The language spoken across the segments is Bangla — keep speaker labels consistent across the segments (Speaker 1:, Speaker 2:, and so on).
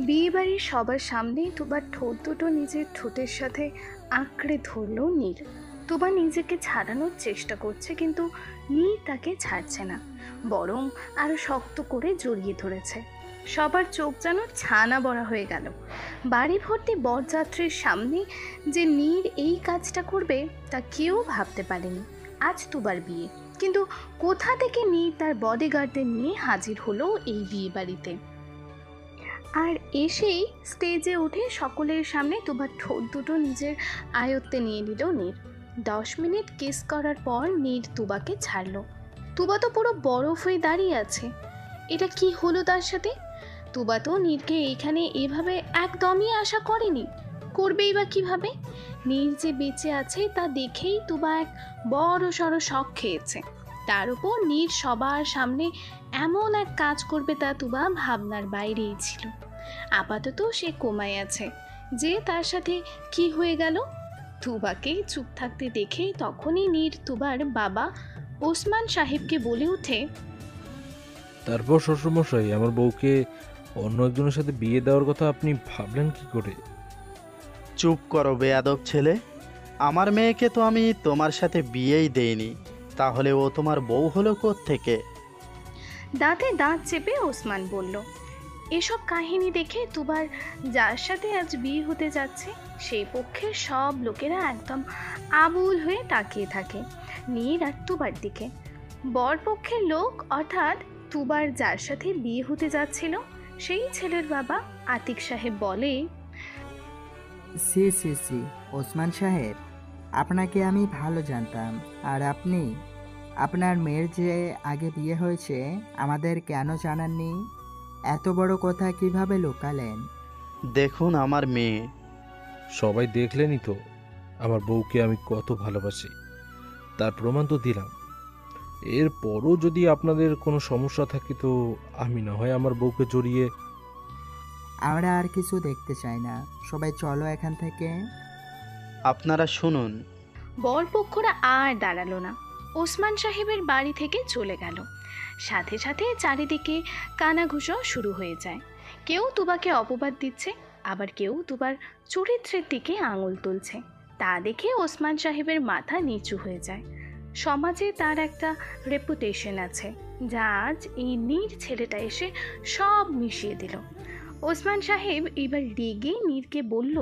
Speaker 1: বিয়ে বাড়ির সবার সামনেই তুবার ঠোঁট দুটো নিজের ঠোঁটের সাথে আঁকড়ে ধরল নীর। তুবা নিজেকে ছাড়ানোর চেষ্টা করছে, কিন্তু নীর তাকে ছাড়ছে না, বরং আরো শক্ত করে জড়িয়ে ধরেছে। সবার চোখ যেন ছানা বড়া হয়ে গেল। বাড়ি ভর্তি বরযাত্রীর সামনে যে নীর এই কাজটা করবে তা কেউ ভাবতে পারেনি। আজ তুবার বিয়ে, কিন্তু কোথা থেকে নীর তার বডিগার্ডদের নিয়ে হাজির হলো এই বিয়ে বাড়িতে। আর এসেই স্টেজে উঠে সকলের সামনে তুবার ঠোঁট দুটো নিজের আয়ত্তে নিয়ে নিল নীর। 10 মিনিট কিস করার পর নীর তুবাকে ছাড়লো। তুবা তো পুরো বরফ হয়ে দাঁড়িয়ে আছে। এটা কি হলো তার সাথে? তুবা তো নীরকে এইখানে এভাবে একদমই আশা করেনি। করবেই বা কিভাবে? নীর যে বেঁচে আছে তা দেখেই তুবা এক বড় সড়ো শক খেয়েছে। তার উপর নীর সবার সামনে এমন এক কাজ করবে তা তুবা ভাবনার বাইরেই ছিল। আপাতত সে কোমায় আছে। যে তার সাথে কি হয়ে গেল? তুবাকে চুপ থাকতে দেখে তখনই নীর তুবার বাবা ওসমান সাহেবকে বলে ওঠে,
Speaker 2: তারপর শ্বশুরমশাই, আমার বউকে অন্য একজনের সাথে বিয়ে দেওয়ার কথা আপনি ভাবলেন কি করে?
Speaker 3: চুপ করো বেয়াদব ছেলে। আমার মেয়েকে তো আমি তোমার সাথে বিয়েই দেইনি, তাহলে ও তোমার বউ হলো কোত্থেকে?
Speaker 1: দাঁতে দাঁত চেপে ওসমান বলল। এসব কাহিনী দেখে তুবার যার সাথে আজ বিয়ে হতে যাচ্ছে সেই পক্ষের সব লোকেরা একদম আবুল হয়ে তাকিয়ে থাকে নীর আর তুবার দিকে। বর পক্ষের লোক অর্থাৎ তুবার যার সাথে বিয়ে হতে যাচ্ছিল সেই ছেলের বাবা আতিক সাহেব বলে,
Speaker 4: সি সি সি ওসমান সাহেব, আপনাকে আমি ভালো জানতাম। আর আপনি আপনার মেয়ের যে আগে বিয়ে হয়েছে আমাদের কেন জানাননি? এত বড় কথা কিভাবে লুকালেন?
Speaker 3: দেখুন আমার মেয়ে।
Speaker 2: সবাই দেখলেনই তো আমার বউকে আমি কত ভালোবাসি, তার প্রমাণ তো দিলাম। এরপরও যদি আপনাদের কোনো সমস্যা থাকে তো আমি না হয় আমার বউকে জড়িয়ে।
Speaker 4: আমরা আর কিছু দেখতে চাই না, সবাই চলো এখান থেকে।
Speaker 3: আপনারা শুনুন।
Speaker 1: বরপক্ষরা আর দাঁড়ালো না, ওসমান সাহেবের বাড়ি থেকে চলে গেল। সাথে সাথে চারিদিকে কানাঘুষো শুরু হয়ে যায়। কেউ তুবাকে অপবাদ দিচ্ছে, আবার কেউ তুবার চরিত্রের দিকে আঙুল তুলছে। তা দেখে ওসমান সাহেবের মাথা নিচু হয়ে যায়। সমাজে তার একটা রেপুটেশন আছে, যা আজ এই নীর ছেলেটা এসে সব মিশিয়ে দিল। ওসমান সাহেব এবার রেগে নীরকে বলল,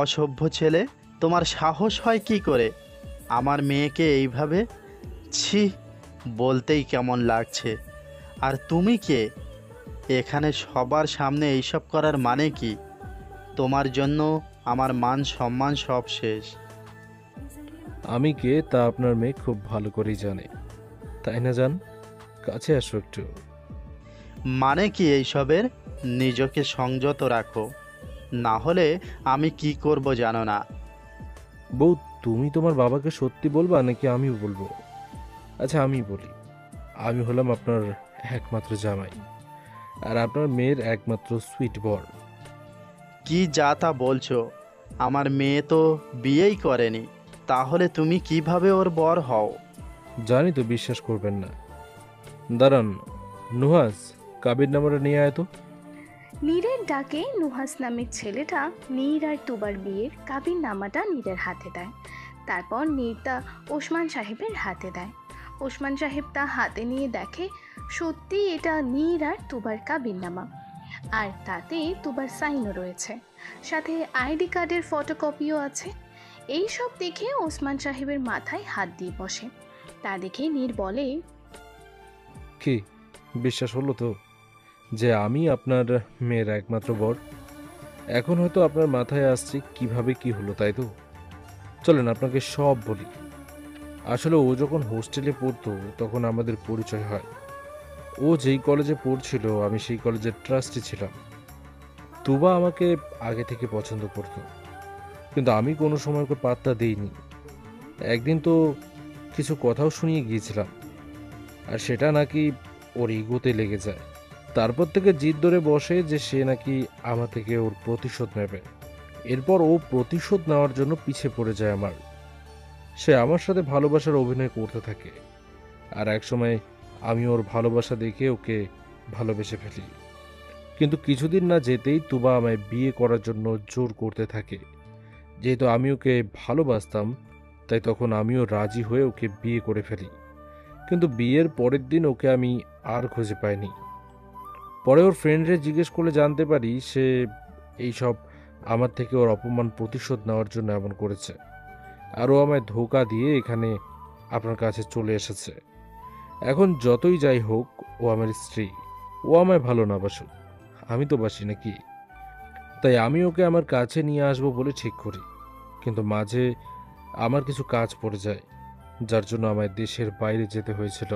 Speaker 3: অসভ্য ছেলে, তোমার সাহস হয় কি করে আমার মেয়েকে এইভাবে? ছি, বলতেই কেমন লাগছে। আর তুমি কে এখানে সবার সামনে এইসব করার মানে কি? তোমার জন্য আমার মান সম্মান সব শেষ।
Speaker 2: আমি কে তা আপনার মেয়ে খুব ভালো করেই জানে, তাই না? জান, কাছে আসো একটু।
Speaker 3: মানে কি এইসবের? নিজকে সংযত রাখো, না হলে আমি কি করব জানো না।
Speaker 2: বউ, তুমি তোমার বাবাকে সত্যি বলবা নাকি আমি বলবো? আচ্ছা আমি বলি, আমি হলাম আপনার একমাত্র জামাই আর আপনার মেয়ের একমাত্র সুইট বর।
Speaker 3: কি যা তা বলছো? আমার মেয়ে তো বিয়েই করেনি, তাহলে তুমি কিভাবে ওর বর হও?
Speaker 2: জানি তো বিশ্বাস করবেন না। দাঁড়ান, নুহাস, কাবির নামাটা নিয়ে আয় তো।
Speaker 1: নীরের ডাকে নুহাস নামের ছেলেটা নীর আর তুবার বিয়ের কাবিন নামাটা নীরের হাতে দেয়। তারপর নীর তা ওসমান সাহেবের হাতে দেয়। ওসমান সাহেব তা হাতে নিয়ে দেখে সত্যি এটা নীর আর তুবার কাবিন নামা, আর তাতে তুবার সাইনও রয়েছে, সাথে আইডি কার্ডের ফটোকপিও আছে। এই সব দেখে ওসমান সাহেবের মাথায় হাত দিয়ে বসে। তা দেখে নীর বলে,
Speaker 2: কি বিশ্বাস হলো তো যে আমি আপনার মেয়ের একমাত্র বর? এখন হয়তো আপনার মাথায় আসছে কিভাবে কি হলো, তাই তো? চলেন আপনাকে সব বলি। আসলে ও যখন হোস্টেলে পড়তো তখন আমাদের পরিচয় হয়। ও যেই কলেজে পড়ছিল আমি সেই কলেজের ট্রাস্টি ছিলাম। তুবা আমাকে আগে থেকে পছন্দ করতো, কিন্তু আমি কোনো সময় ওকে পাত্তা দিইনি। একদিন তো কিছু কথাও শুনিয়ে গিয়েছিলাম, আর সেটা নাকি ওর ইগোতে লেগে যায়। তারপর থেকে জিদ ধরে বসে যে সে নাকি আমার থেকে ওর প্রতিশোধ নেবে। এরপর ও প্রতিশোধ নেওয়ার জন্য পিছে পড়ে যায় আমার। সে আমার সাথে ভালোবাসার অভিনয় করতে থাকে, আর একসময় আমি ওর ভালোবাসা দেখে ওকে ভালোবেসে ফেলি। কিন্তু কিছুদিন না যেতেই তুবা আমায় বিয়ে করার জন্য জোর করতে থাকে। যেহেতু আমি ওকে ভালোবাসতাম, তাই তখন আমিও রাজি হয়ে ওকে বিয়ে করে ফেলি। কিন্তু বিয়ের পরের দিন ওকে আমি আর খুঁজে পাইনি। পরে ওর ফ্রেন্ডরে জিজ্ঞেস করলে জানতে পারি সে এইসব আমার থেকে ওর অপমান প্রতিশোধ নেওয়ার জন্য এমন করেছে। আর ও আমায় ধোঁকা দিয়ে এখানে আপনার কাছে চলে এসেছে। এখন যতই যাই হোক, ও আমার স্ত্রী। ও আমায় ভালো না বাসুক, আমি তো বাসি নাকি? তাই আমি ওকে আমার কাছে নিয়ে আসবো বলে ঠিক করি। কিন্তু মাঝে আমার কিছু কাজ পড়ে যায়, যার জন্য আমায় দেশের বাইরে যেতে হয়েছিল।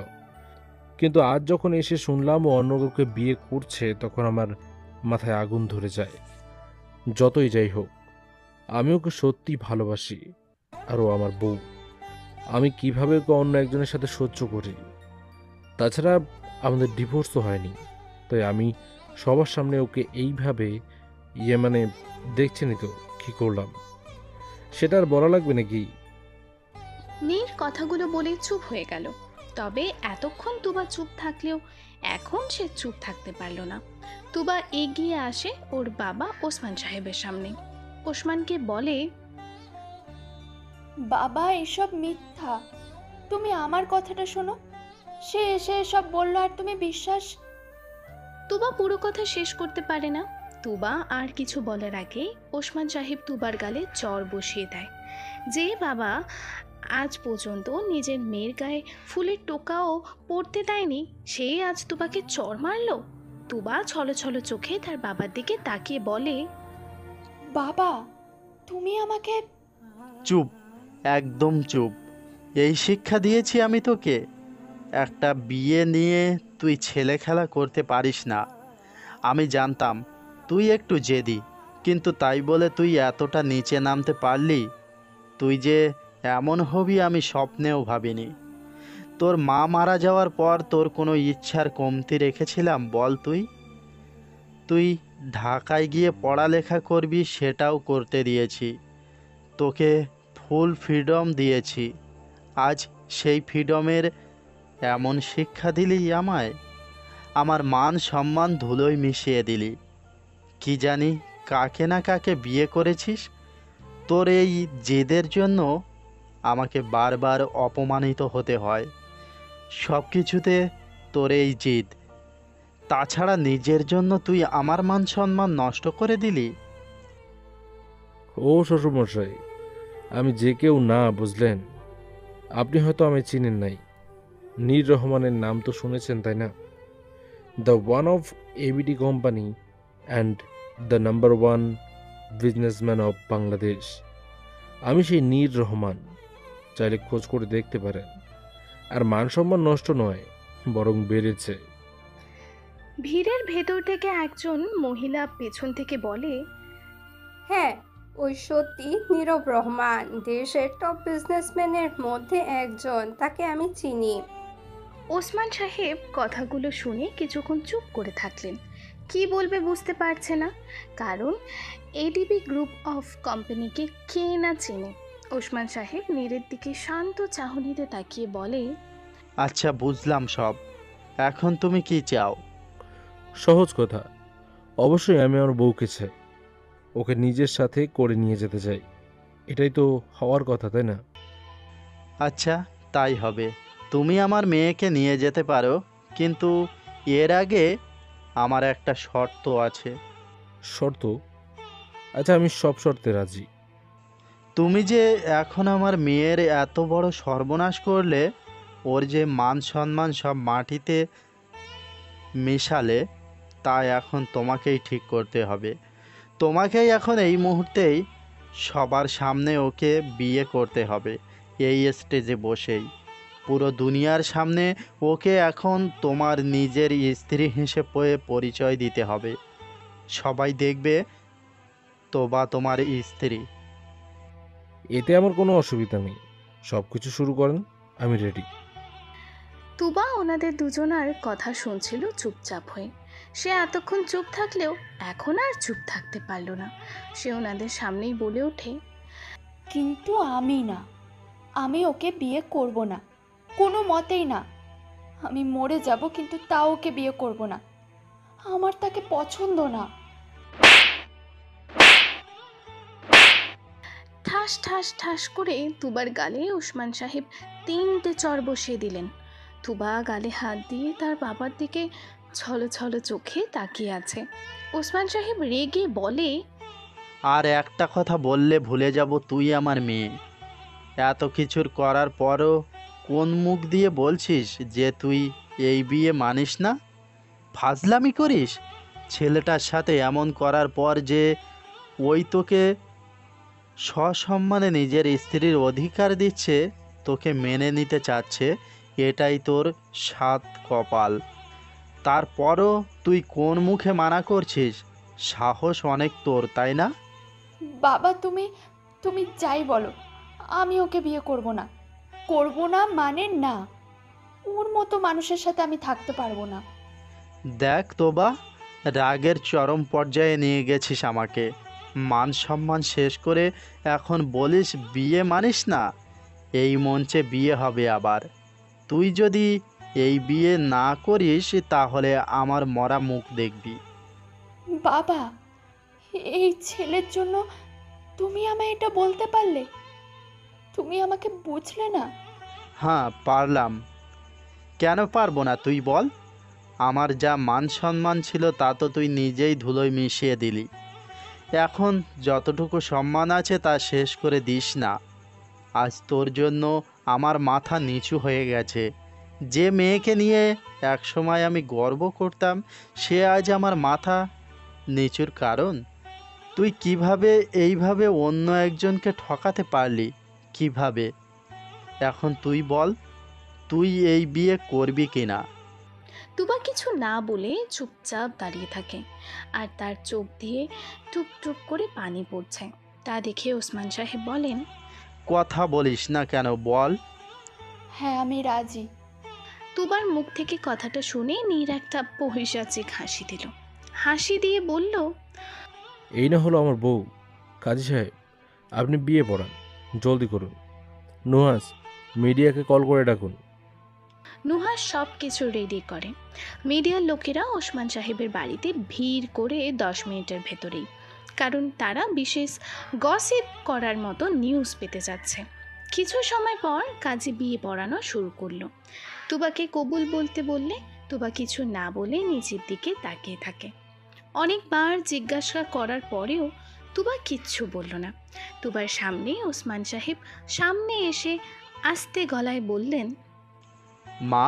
Speaker 2: কিন্তু আজ যখন এসে শুনলাম ও অন্য কাউকে বিয়ে করছে, তখন আমার মাথায় আগুন ধরে যায়। যতই যাই হোক, আমি ওকে সত্যি ভালোবাসি, আর ও আমার বউ। আমি কিভাবে ওকে অন্য একজনের সাথে সহ্য করি? তাছাড়া আমাদের ডিভোর্সও হয়নি। তাই আমি সবার সামনে ওকে এইভাবে মানে দেখছেনই তো কি করলাম, সেটা আর বলা লাগবে নাকি?
Speaker 1: নীর কথাগুলো বলে চুপ হয়ে গেল। তবে এতক্ষণ তুবা চুপ থাকলেও এখন সে চুপ থাকতে পারল না। তুবা এগিয়ে আসে ওর বাবা ওসমান সাহেবের সামনে। ওসমানকে বলে,
Speaker 5: বাবা এসব মিথ্যা, তুমি আমার কথাটা শোনো। সে এসে এসব বললো আর তুমি বিশ্বাস।
Speaker 1: তুবা পুরো কথা শেষ করতে পারে না। তুবা আর কিছু বলার আগে ওসমান সাহেব তুবার গালে চড় বসিয়ে দেয়। যে বাবা আজ পর্যন্ত নিজের মেয়ের গায়ে ফুলের টোকাও পড়তে দেয়নি, সেই আজ তুবাকে চড় মারল। তুবা ছলো ছলো চোখে তার বাবার দিকে তাকিয়ে বলে,
Speaker 5: বাবা তুমি আমাকে।
Speaker 3: চুপ, একদম চুপ। এই শিক্ষা দিয়েছি আমি তোকে? একটা বিয়ে নিয়ে তুই ছেলে খেলা করতে পারিস না। আমি জানতাম তুই একটু জেদি, কিন্তু তাই বলে তুই এতটা নিচে নামতে পারলি? তুই যে এমন হবি আমি স্বপ্নেও ভাবিনি। তোর মা মারা যাওয়ার পর তোর কোনো ইচ্ছার কমতি রেখেছিলাম বল? তুই তুই ঢাকায় গিয়ে পড়ালেখা করবি, সেটাও করতে দিয়েছি। তোকে ফুল ফ্রিডম দিয়েছি। আজ সেই ফ্রিডমের এমন শিক্ষা দিলি আমায়। আমার মান সম্মান ধুলোয় মিশিয়ে দিলি। কি জানি কাকে না কাকে বিয়ে করেছিস। তোর এই জেদের জন্য আমাকে বারবার অপমানিত হতে হয়। সব কিছুতে তোর এই জিদ। তাছাড়া নিজের জন্য তুই আমার মান সম্মান নষ্ট করে দিলি।
Speaker 2: ও শ্বশুরমশাই, আমি যে কেউ না, বুঝলেন? আপনি হয়তো আমি চিনেন নাই। নীর রহমানের নাম তো শুনেছেন, তাই না? The one of ABD company and the number one businessman of Bangladesh. আমি সেই নীর রহমান, চাইলে খোঁজ করে দেখতে পারেন। আর মান সম্মান নষ্ট নয়, বরং বেড়েছে।
Speaker 1: ভিড়ের ভেতর থেকে একজন মহিলা পেছন থেকে বলে,
Speaker 6: হ্যাঁ, ওই সত্যি নীরব রহমান দেশের টপ বিজনেসম্যানের মধ্যে একজন, তাকে আমি চিনি।
Speaker 1: ওসমান সাহেব কথাগুলো শুনে কিছুক্ষণ চুপ করে থাকলেন। কি বলবে বুঝতে পারছে না, কারণ এডিবি গ্রুপ অফ কোম্পানিকে কে না চেনে। ওসমান সাহেব নীরের দিকে শান্ত চাহনিতে তাকিয়ে বলে,
Speaker 3: আচ্ছা, বুঝলাম সব। এখন তুমি কি চাও?
Speaker 2: সহজ কথা, অবশ্যই আমি আমার বউকে চাই। ওকে নিজের সাথে করে নিয়ে যেতে চাই। এটাই তো হওয়ার কথা, তাই না?
Speaker 3: আচ্ছা, তাই হবে। তুমি আমার মেয়েকে নিয়ে যেতে পারো, কিন্তু এর আগে আমার একটা শর্ত আছে।
Speaker 2: শর্ত? আচ্ছা, আমি সব শর্তে রাজি।
Speaker 3: তুমি যে এখন আমার মেয়ের এত বড় সর্বনাশ করলে, ওর যে মান সম্মান সব মাটিতে মেশালে, তা এখন তোমাকেই ঠিক করতে হবে। তোমাকেই এখন এই মুহূর্তেই সবার সামনে ওকে বিয়ে করতে হবে। এই স্টেজে বসেই পুরো দুনিয়ার সামনে ওকে এখন তোমার নিজের স্ত্রী হিসেবে পরিচয় দিতে হবে। সবাই দেখবে তোবা তোমার স্ত্রী।
Speaker 2: এতে আমার কোনো অসুবিধা নেই। সব কিছু শুরু করেন, আমি রেডি।
Speaker 1: তুবা ওনাদের দুজনার কথা শুনছিল চুপচাপ হয়ে। সে এতক্ষণ চুপ থাকলেও এখন আর চুপ থাকতে পারল না। সে ওনাদের সামনেই বলে ওঠে,
Speaker 5: কিন্তু আমি না, আমি ওকে বিয়ে করব না, কোনো মতেই না। আমি মরে যাব, কিন্তু তাও ওকে বিয়ে করব না। আমার তাকে পছন্দ না।
Speaker 1: ঠাস ঠাস ঠাস করে তুবার গালে ওসমান সাহেব 3টে চড় বসিয়ে দিলেন। তুবা গালে হাত দিয়ে তার বাবার দিকে ছলো ছলো চোখে তাকিয়ে আছে। ওসমান সাহেব রেগে বলে,
Speaker 3: আর একটা কথা বললে ভুলে যাব তুই আমার মেয়ে। এত কিছুর করার পরও কোন মুখ দিয়ে বলছিস যে তুই এই বিয়ে মানিস না? ফাজলামি করিস? ছেলেটার সাথে এমন করার পর যে ওই তোকে সসম্মানে নিজের স্ত্রীর অধিকার দিচ্ছে, তোকে মেনে নিতে চাচ্ছে, এটাই তোর সাত কপাল। তারপরও তুই কোন মুখে মানা করছিস? সাহস অনেক তোর, তাই না?
Speaker 5: বাবা, তুমি তুমি যাই বলো, আমি ওকে বিয়ে করব না। করব না মানে না। ওর মতো মানুষের সাথে আমি থাকতে পারবো না।
Speaker 3: দেখ তোবা, রাগের চরম পর্যায়ে নিয়ে গেছিস আমাকে। মান সম্মান শেষ করে এখন বলিস বিয়ে মানিস না? এই মঞ্চে বিয়ে হবে আবার। তুই যদি এই বিয়ে না করিস তাহলে আমার মরা মুখ দেখবি।
Speaker 5: বাবা, এই ছেলের জন্য তুমি আমায় এটা বলতে পারলে? তুমি আমাকে বুঝলে না?
Speaker 3: হ্যাঁ, পারলাম। কেন পারবো না তুই বল? আমার যা মান সম্মান ছিল তা তো তুই নিজেই ধুলোয় মিশিয়ে দিলি। এখন যতটুকু সম্মান আছে তা শেষ করে দিস না। আজ তোর জন্য আমার মাথা নিচু হয়ে গেছে। যে মেয়েকে নিয়ে একসময় আমি গর্ব করতাম, সে আজ আমার মাথা নিচুর কারণ। তুই কিভাবে এইভাবে অন্য একজনকে ঠকাতে পারলি? কিভাবে? এখন তুই বল, তুই এই বিয়ে করবি কি না?
Speaker 1: তুবা কিছু না বলে চুপচাপ দাঁড়িয়ে থাকে, আর তার চোখ দিয়ে টুপ টুপ করে পানি পড়ছে। তা দেখে ওসমান সাহেব বলেন,
Speaker 3: কথা বলিস না কেন বল?
Speaker 5: হ্যাঁ, আমি রাজি।
Speaker 1: তুবার মুখ থেকে কথাটা শুনে নীর একটা পৈশাচিক হাসি দিল। হাসি দিয়ে বলল,
Speaker 2: এই না হলো আমার বউ। কাজী সাহেব, আপনি বিয়ে পড়ান, জলদি করুন। নুহাস, মিডিয়াকে কল করে ডাকুন।
Speaker 1: নুহাস সব কিছু রেডি করে। মিডিয়ার লোকেরা ওসমান সাহেবের বাড়িতে ভিড় করে 10 মিনিটের ভেতরেই, কারণ তারা বিশেষ গসিপ করার মতো নিউজ পেতে যাচ্ছে। কিছু সময় পর কাজী বিয়ে পড়ানো শুরু করলো। তুবাকে কবুল বলতে বললে তুবা কিছু না বলে নিচের দিকে তাকিয়ে থাকে। অনেকবার জিজ্ঞাসা করার পরেও তুবা কিচ্ছু বলল না। তুবার সামনে ওসমান সাহেব সামনে এসে আস্তে গলায় বললেন,
Speaker 3: মা,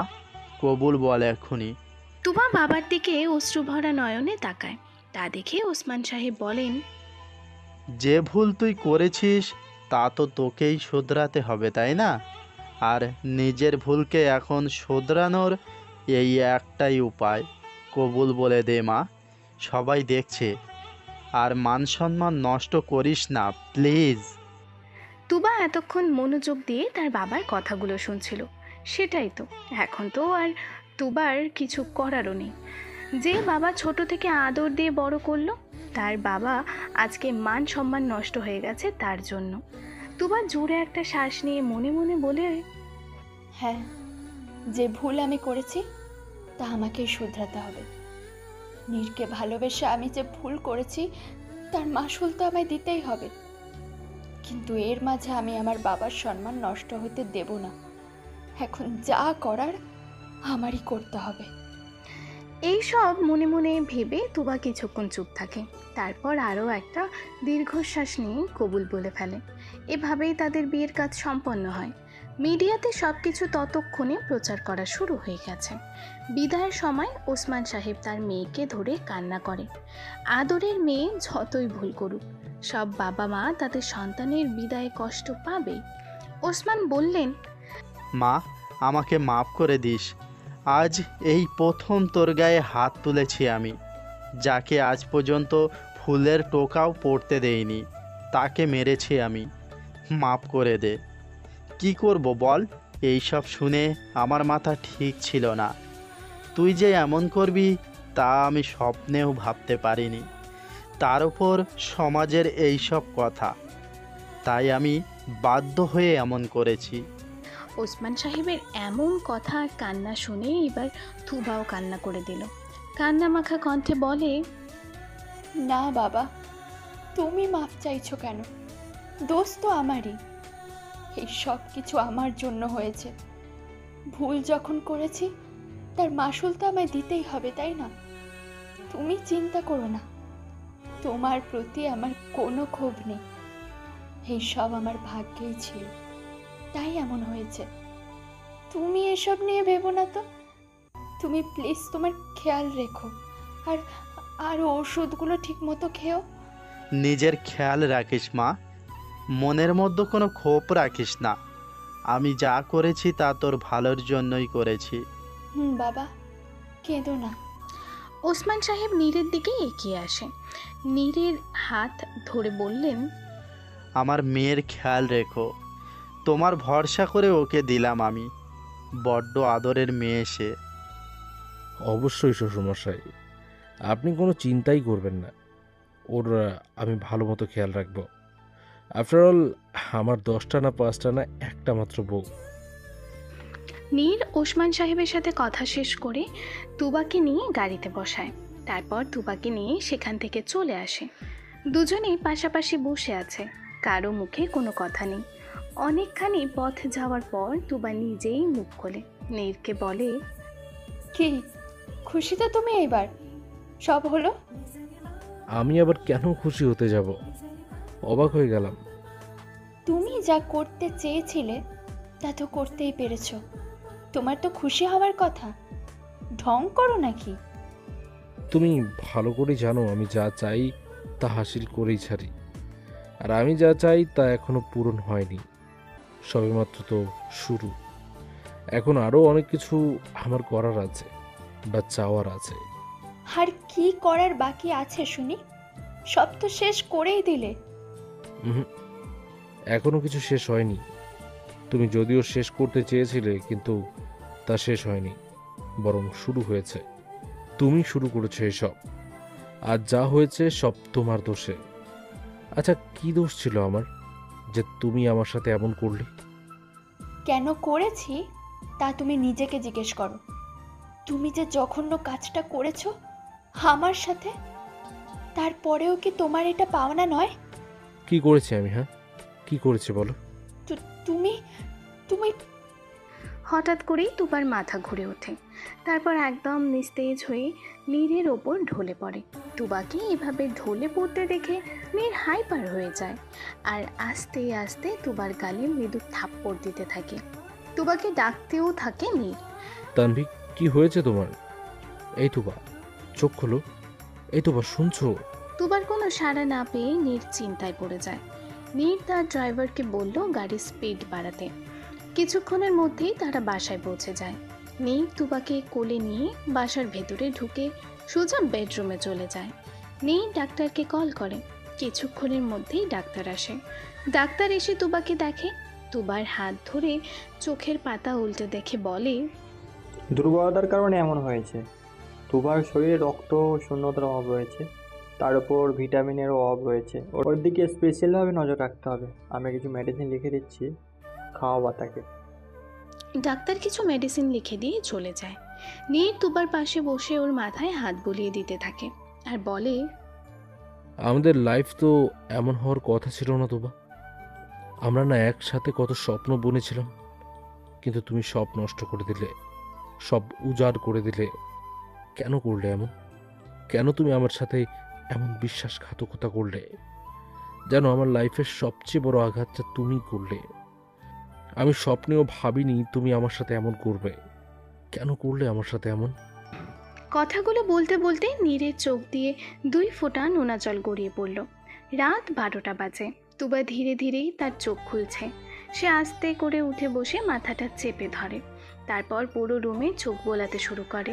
Speaker 3: কবুল বল এক্ষুনি।
Speaker 1: তুবা বাবার দিকে অশ্রুভরা নয়নে তাকায়। তা দেখে ওসমান সাহেব বলেন,
Speaker 3: যে ভুল তুই করেছিস তা তো তোকেই শোধরাতে হবে, তাই না? আর নিজের ভুলকে এখন শোধরানোর এই একটাই উপায়। কবুল বলে দে মা, সবাই দেখছে। আর মান সম্মান নষ্ট করিস না প্লিজ।
Speaker 1: তুবা এতক্ষণ মনোযোগ দিয়ে তার বাবার কথাগুলো শুনছিল। সেটাই তো, এখন তো আর তুবার কিছু করারও নেই। যে বাবা ছোট থেকে আদর দিয়ে বড় করলো, তার বাবা আজকে মান সম্মান নষ্ট হয়ে গেছে তার জন্য। তুবা জোরে একটা শ্বাস নিয়ে মনে মনে বলে,
Speaker 5: হ্যাঁ, যে ভুল আমি করেছি তা আমাকেই শুধরাতে হবে। নীরকে ভালোবেসে আমি যে ভুল করেছি তার মাসুল তো আমায় দিতেই হবে। কিন্তু এর মাঝে আমি আমার বাবার সম্মান নষ্ট হতে দেব না। এখন যা করার আমারই করতে হবে।
Speaker 1: এই সব মনে মনে ভেবে তুবা কিছুক্ষণ চুপ থাকে। তারপর আরও একটা দীর্ঘশ্বাস নিয়ে কবুল বলে ফেলে। এভাবেই তাদের বিয়ের কাজ সম্পন্ন হয়। মিডিয়াতে সব কিছু ততক্ষণে প্রচার করা শুরু হয়ে গেছে। বিদায়ের সময় ওসমান সাহেব তার মেয়েকে ধরে কান্না করে। আদরের মেয়ে যতই ভুল করুক, সব বাবা মা তাদের সন্তানের বিদায়ে কষ্ট পাবে। ওসমান বললেন,
Speaker 3: মা, আমাকে মাফ করে দিস। আজ এই প্রথম তোর গায়ে হাত তুলেছি আমি। যাকে আজ পর্যন্ত ফুলের টোকাও পড়তে দেইনি, তাকে মেরেছি আমি। মাফ করে দে। কি করব বল? এই সব শুনে আমার মাথা ঠিক ছিল না। তুই যে এমন করবি তা আমি স্বপ্নেও ভাবতে পারিনি। তার উপর সমাজের এই সব কথা, তাই আমি বাধ্য হয়ে এমন করেছি।
Speaker 1: ওসমান সাহেবের এমন কথা আর কান্না শুনে এবার তুবাও কান্না করে দিল। কান্নামাখা কণ্ঠে বলে,
Speaker 5: না বাবা, তুমি মাফ চাইছো কেন? দোষ তো আমারই। এই সব কিছু আমার জন্য হয়েছে। ভুল যখন করেছি তার মাসুল তো আমায় দিতেই হবে, তাই না? তুমি চিন্তা করো না, তোমার প্রতি আমার কোনো ক্ষোভ নেই। এই সব আমার ভাগ্যেই ছিল, তাই এমন হয়েছে। তুমি এসব নিয়ে ভেবো না তো। তুমি প্লিজ তোমার খেয়াল রেখো, আর আর ওষুধগুলো ঠিক মতো খেও।
Speaker 3: নিজের খেয়াল রাখিস মা, মনের মধ্যে কোনো ক্ষোভ রাখিস না। আমি যা করেছি তা তোর ভালোর জন্যই করেছি।
Speaker 5: বাবা, কেঁদো না।
Speaker 1: ওসমান সাহেব নীরের দিকে এগিয়ে আসে, নীরের হাত ধরে বললেন,
Speaker 3: আমার মেয়ের খেয়াল রেখো। তোমার ভরসা করে ওকে দিলাম আমি। বড্ড আদরের মেয়ে সে।
Speaker 2: অবশ্যই শ্বশুরমশাই, আপনি কোনো চিন্তাই করবেন না। ওর আমি ভালো মতো খেয়াল রাখবো। আফটার অল আমার 10টা না 5টা না একটা মাত্র বউ।
Speaker 1: নীর ওসমান সাহেবের সাথে কথা শেষ করে তুবাকে নিয়ে গাড়িতে বসায়। তারপর তুবাকে নিয়ে সেখান থেকে চলে আসে। দুজনেই পাশাপাশি বসে আছে, কারো মুখে কোনো কথা নেই। অনেকখানি পথ যাওয়ার পর তুবা নিজেই মুখ খোলে, নীরকে বলে,
Speaker 5: কি খুশি তো তুমি? এবার সব হলো?
Speaker 2: আমি আবার কেন খুশি হতে যাব? অবাক হয়ে গেলাম।
Speaker 5: তুমি যা করতে চেয়েছিলে তা তো করতেই পেরেছো। তোমার তো খুশি হওয়ার কথা। ঢং করো নাকি?
Speaker 2: তুমি ভালো করে জানো আমি যা চাই তা হাসিল করেই ছাড়ি, আর আমি যা চাই তা এখনো পূরণ হয়নি। সবেমাত্র তো শুরু। এখন আরও অনেক কিছু আমার করার আছে বা চাওয়ার আছে।
Speaker 5: আর কি করার বাকি আছে শুনি? সব তো শেষ করেই দিলে।
Speaker 2: উহুম, এখনো কিছু শেষ হয়নি। তুমি যদিও শেষ করতে চেয়েছিলে, কিন্তু তা শেষ হয়নি, বরং শুরু হয়েছে। তুমি শুরু করেছো এসব, আর যা হয়েছে সব তোমার দোষে। আচ্ছা, কি দোষ ছিল আমার যে তুমি আমার সাথে এমন করলে?
Speaker 5: কেন করেছি তা তুমি নিজেকে জিজ্ঞেস করো। তুমি যে জঘন্য কাজটা করেছো আমার সাথে, তারপরেও কি তোমার এটা পাওনা নয়?
Speaker 2: কি করেছি আমি? হ্যাঁ, কি করেছি বলো?
Speaker 5: তুমি তুমি
Speaker 1: হঠাৎ করেই তুবার মাথা ঘুরে ওঠে। তারপর একদম নিস্তেজ হয়ে নীরের ওপর ঢলে পড়ে। তুবাকে এভাবে ঢলে পড়তে দেখে নীর হাইপার হয়ে যায়, আর আস্তে আস্তে তুবার গালে মৃদু থাপ্পড় দিতে থাকে। তুবাকে ডাকতেও থাকে নীর।
Speaker 2: তানভি, কি হয়েছে তোমার? এই তুবা, চোখ খোলো। এই তুবা, শুনছো?
Speaker 1: তুবার কোনো সাড়া না পেয়ে নীর চিন্তায় পড়ে যায়। নীর তার ড্রাইভারকে বলল গাড়ির স্পিড বাড়াতে। কিছুক্ষণের মধ্যেই তারা বাসায় পৌঁছে যায়। নীর তুবাকে কোলে নিয়ে বাসার ভেতরে ঢুকে সোজা বেডরুমে চলে যায়। নীর ডাক্তারকে কল করে। কিছুক্ষণের মধ্যেই ডাক্তার আসে। ডাক্তার এসে তুবাকে দেখে। তুবার হাত ধরে চোখের পাতা উল্টে দেখে বলে,
Speaker 7: দুর্বলতার কারণে এমন হয়েছে। তুবার শরীরে রক্ত শূন্যতার অভাব রয়েছে, তার উপর ভিটামিনেরও অভাব রয়েছে। ওর দিকে স্পেশালভাবে নজর রাখতে হবে। আমি কিছু মেডিসিন লিখে দিচ্ছি, খাওয়াবা তাকে।
Speaker 1: ডাক্তার কিছু মেডিসিন লিখে দিয়ে চলে যায়। নীর তুবার পাশে বসে ওর মাথায় হাত বুলিয়ে দিতে থাকে আর বলে,
Speaker 2: আমাদের লাইফ তো এমন হওয়ার কথা ছিল না তুবা। আমরা না একসাথে কত স্বপ্ন বুনেছিলাম, কিন্তু তুমি সব নষ্ট করে দিলে, সব উজাড় করে দিলে। কেন করলে এমন? কেন তুমি আমার সাথে এমন বিশ্বাসঘাতকতা করলে? যেন আমার লাইফের সবচেয়ে বড় আঘাতটা তুমি করলে। আমি স্বপ্নেও ভাবিনি তুমি আমার সাথে এমন করবে। কেন করলে আমার সাথে এমন?
Speaker 1: কথাগুলো বলতে বলতে নীরের চোখ দিয়ে 2 ফোঁটা নোনা জল গড়িয়ে পড়ল। রাত 12টা বাজে। তুবা ধীরে ধীরেই তার চোখ খুলছে। সে আস্তে করে উঠে বসে মাথাটা চেপে ধরে। তারপর পুরো রুমে চোখ বোলাতে শুরু করে।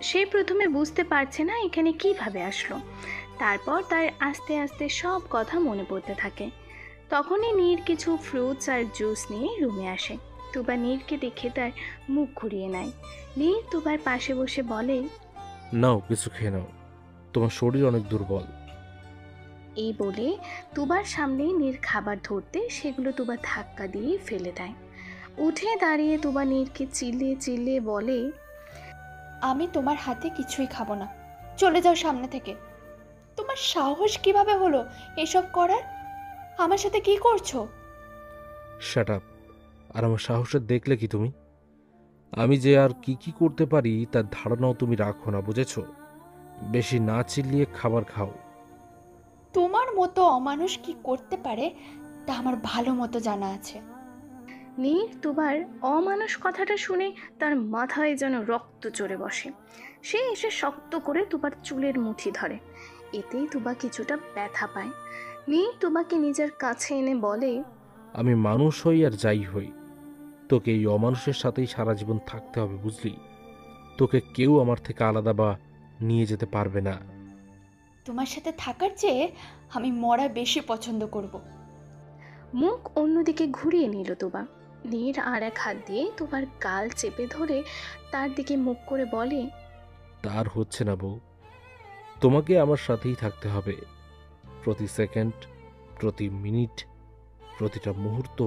Speaker 1: সে প্রথমে বুঝতে পারছে না এখানে কিভাবে আসলো। তারপর তার আস্তে আস্তে সব কথা মনে পড়তে থাকে। তখনই নীর কিছু ফ্রুটস আর জুস নিয়ে রুমে আসে। তুবা নীরকে দেখে তার মুখ ঘুরিয়ে নেয়। নীর তুবার পাশে বসে বলে,
Speaker 2: নাও, কিছু খেয়ে নাও, তোমার শরীর অনেক দুর্বল।
Speaker 1: এই বলে তুবার সামনে নীর খাবার ধরতে সেগুলো তুবা ধাক্কা দিয়ে ফেলে দেয়। উঠে দাঁড়িয়ে তুবা নীরকে চিল্লিয়ে চিল্লিয়ে বলে,
Speaker 5: আমি তোমার হাতে কিছুই খাবো না। চলে যাও সামনে থেকে। তোমার সাহস কিভাবে হলো এসব করার? আমার সাথে কি করছো?
Speaker 2: Shut up. আর আমার সাহসের দেখলে কি তুমি? আমি যে আর কি কি করতে পারি তার ধারণাও তুমি রাখো না, বুঝেছো? বেশি না চিল্লিয়ে খাবার খাও।
Speaker 5: তোমার মতো অমানুষ কি করতে পারে তা আমার ভালো মতো জানা আছে।
Speaker 1: নীর তুবার অমানুষ কথাটা শুনে তার মাথায় যেন রক্ত চড়ে বসে। সে এসে শক্ত করে তুবার চুলের মুঠি ধরে। এতেই তুবা কিছুটা ব্যথা পায়। নীর তুবাকে নিজের কাছে এনে বলে,
Speaker 2: আমি মানুষ হই আর যাই হই, তোকে এই অমানুষের সাথেই সারা জীবন থাকতে হবে, বুঝলি? তোকে কেউ আমার থেকে আলাদা বা নিয়ে যেতে পারবে না।
Speaker 5: তোমার সাথে থাকার চেয়ে আমি মরা বেশি পছন্দ করব।
Speaker 1: মুখ অন্যদিকে ঘুরিয়ে নিল তুবা। নীর আর এক হাত দিয়ে তুবার গাল চেপে ধরে তার দিকে মুখ করে বলে,
Speaker 2: তার হচ্ছে না বউ, তোমাকে আমার সাথেই থাকতে হবে। প্রতি সেকেন্ড, প্রতি মিনিট, প্রতিটা মুহূর্ত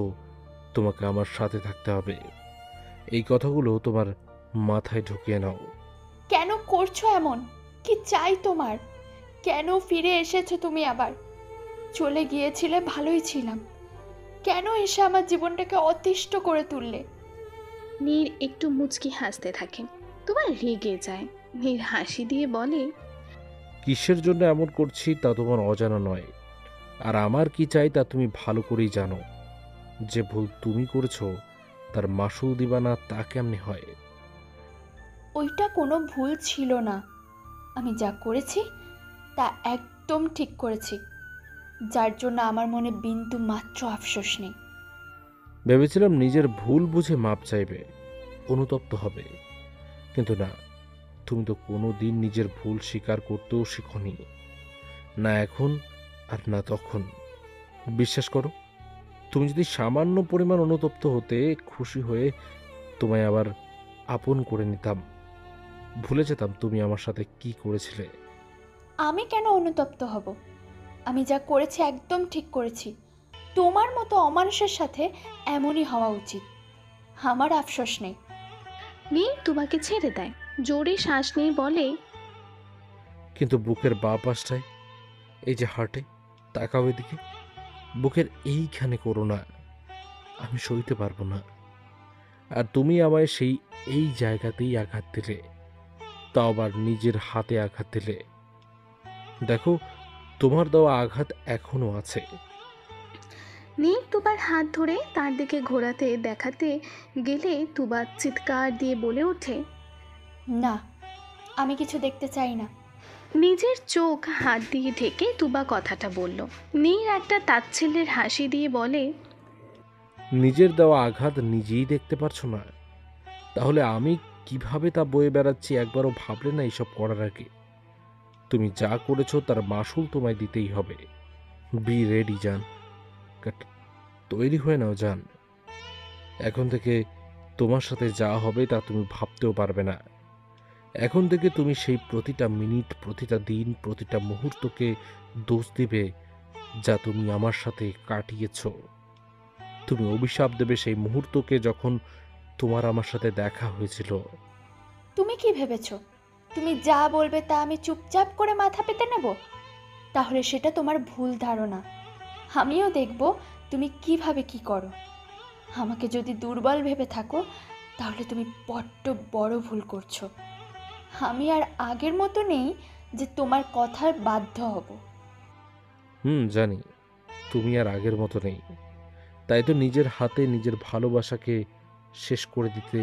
Speaker 2: তোমাকে আমার সাথে থাকতে হবে। এই কথাগুলো তোমার মাথায় ঢুকিয়ে নাও।
Speaker 5: কেন করছো এমন? কি চাই তোমার? কেন ফিরে এসেছো তুমি আবার? চলে গিয়েছিলে ভালোই ছিলাম, কেন এসে আমার জীবনটাকে অতিষ্ঠ করে তুললে?
Speaker 1: নীর একটু মুচকি হাসতে থাকে। তুবা রেগে যায়। নীর হাসি দিয়ে বলে,
Speaker 2: কিসের জন্য এমন করছি তা তোমার অজানা নয়, আর আমার কি চাই তা তুমি ভালো করেই জানো। যে ভুল তুমি করেছো তার মাসুল দিবা না তা কেমনে হয়?
Speaker 5: ওইটা কোনো ভুল ছিল না। আমি যা করেছি তা একদম ঠিক করেছি, যার জন্য আমার মনে বিন্দু মাত্র আফসোস নেই।
Speaker 2: ভেবেছিলাম নিজের ভুল বুঝে মাপ চাইবে, অনুতপ্ত হবে, কিন্তু না, তুমি তো কোনো দিন নিজের ভুল স্বীকার করতেও শিখনি, না এখন আর না তখন। বিশ্বাস করো, তুমি যদি সামান্য পরিমাণ অনুতপ্ত হতে, খুশি হয়ে তোমায় আবার আপন করে নিতাম, ভুলে যেতাম তুমি আমার সাথে কি করেছিলে।
Speaker 5: আমি কেন অনুতপ্ত হব? আমি যা করেছি একদম ঠিক করেছি। তোমার মতো অমানুষের সাথে এমনই হওয়া উচিত। আমার আফসোস নেই।
Speaker 1: নীর তুবাকে ছেড়ে দেয়। জোরে শ্বাস নিয়ে বলে,
Speaker 2: কিন্তু বুকের বাঁ পাশটায়, এই যে হার্টে, তাকাও এদিকে, বুকের এইখানে করো না, আমি সইতে পারবো না। আর তুমি আমায় সেই এই জায়গাতেই আঘাত দিলে, তাও আবার নিজের হাতে আঘাত দিলে। দেখো, তোমার দেওয়া আঘাত এখনো আছে।
Speaker 1: নীর তুবার হাত ধরে তার দিকে ঘোরাতে দেখাতে গেলে তুবা চিৎকার দিয়ে বলে ওঠে,
Speaker 5: না, আমি কিছু দেখতে চাই না।
Speaker 1: নিজের চোখ হাত দিয়ে ঢেকে তুবা কথাটা বলল। নীর একটা তাচ্ছিল্যের হাসি দিয়ে বলে,
Speaker 2: নিজের দেওয়া আঘাত নিজেই দেখতে পারছো না, তাহলে আমি কিভাবে তা বয়ে বেড়াচ্ছি একবারও ভাবলে না এইসব করার আগে? তুমি যা করেছো তার মাসুল তোমায় দিতেই হবে। বি রেডি জান, তৈরি হয়ে নাও জান। এখন থেকে তোমার সাথে যা হবে তা তুমি ভাবতেও পারবে না। এখন থেকে তুমি সেই প্রতিটা মিনিট, প্রতিটা দিন, প্রতিটা মুহূর্তকে দোষ দিবে যা তুমি আমার সাথে কাটিয়েছ। তুমি অভিশাপ দেবে সেই মুহূর্তকে যখন তোমার আমার সাথে দেখা হয়েছিল।
Speaker 5: তুমি কি ভেবেছো তুমি যা বলবে তা আমি চুপচাপ করে মাথা পেতে নেব? তাহলে সেটা তোমার ভুল ধারণা। আমিও দেখব তুমি কিভাবে কি করো। আমাকে যদি দুর্বল ভেবে থাকো তাহলে তুমি বড্ড বড় ভুল করছো। আমি আর আগের মতো নেই যে তোমার কথার বাধ্য হব।
Speaker 2: জানি তুমি আর আগের মতো নেই, তাই তো নিজের হাতে নিজের ভালোবাসাকে শেষ করে দিতে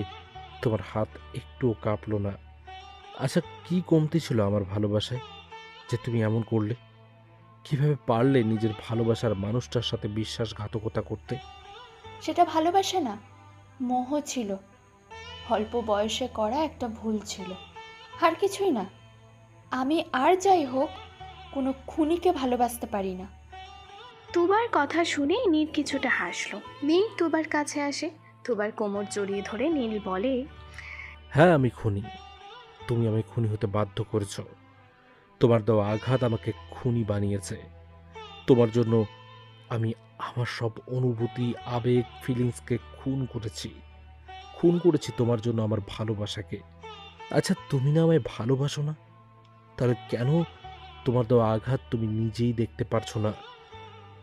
Speaker 2: তোমার হাত একটুও কাঁপলো না। আচ্ছা, কি কমতি ছিল আমার ভালোবাসায় যে তুমি এমন করলে? কিভাবে পারলে নিজের ভালোবাসার মানুষটার সাথে বিশ্বাসঘাতকতা করতে?
Speaker 5: সেটা ভালোবাসা না, মোহ ছিল। অল্প বয়সে করা একটা ভুল ছিল, আর কিছুই না। আমি আর যাই হোক কোনো খুনিকে ভালোবাসতে পারি না।
Speaker 1: তুবার কথা শুনে নীল কিছুটা হাসলো। নীল তুবার কাছে আসে। তুবার কোমর জড়িয়ে ধরে নীল বলে,
Speaker 2: হ্যাঁ, আমি খুনি। তুমি আমায় খুনি হতে বাধ্য করেছ। তোমার দেওয়া আঘাত আমাকে খুনি বানিয়েছে। তোমার জন্য আমি আমার সব অনুভূতি, আবেগ, ফিলিংসকে খুন করেছি। খুন করেছি তোমার জন্য আমার ভালোবাসাকে। আচ্ছা, তুমি না আমায় ভালোবাসো না? তাহলে কেন তোমার দেওয়া আঘাত তুমি নিজেই দেখতে পারছো না?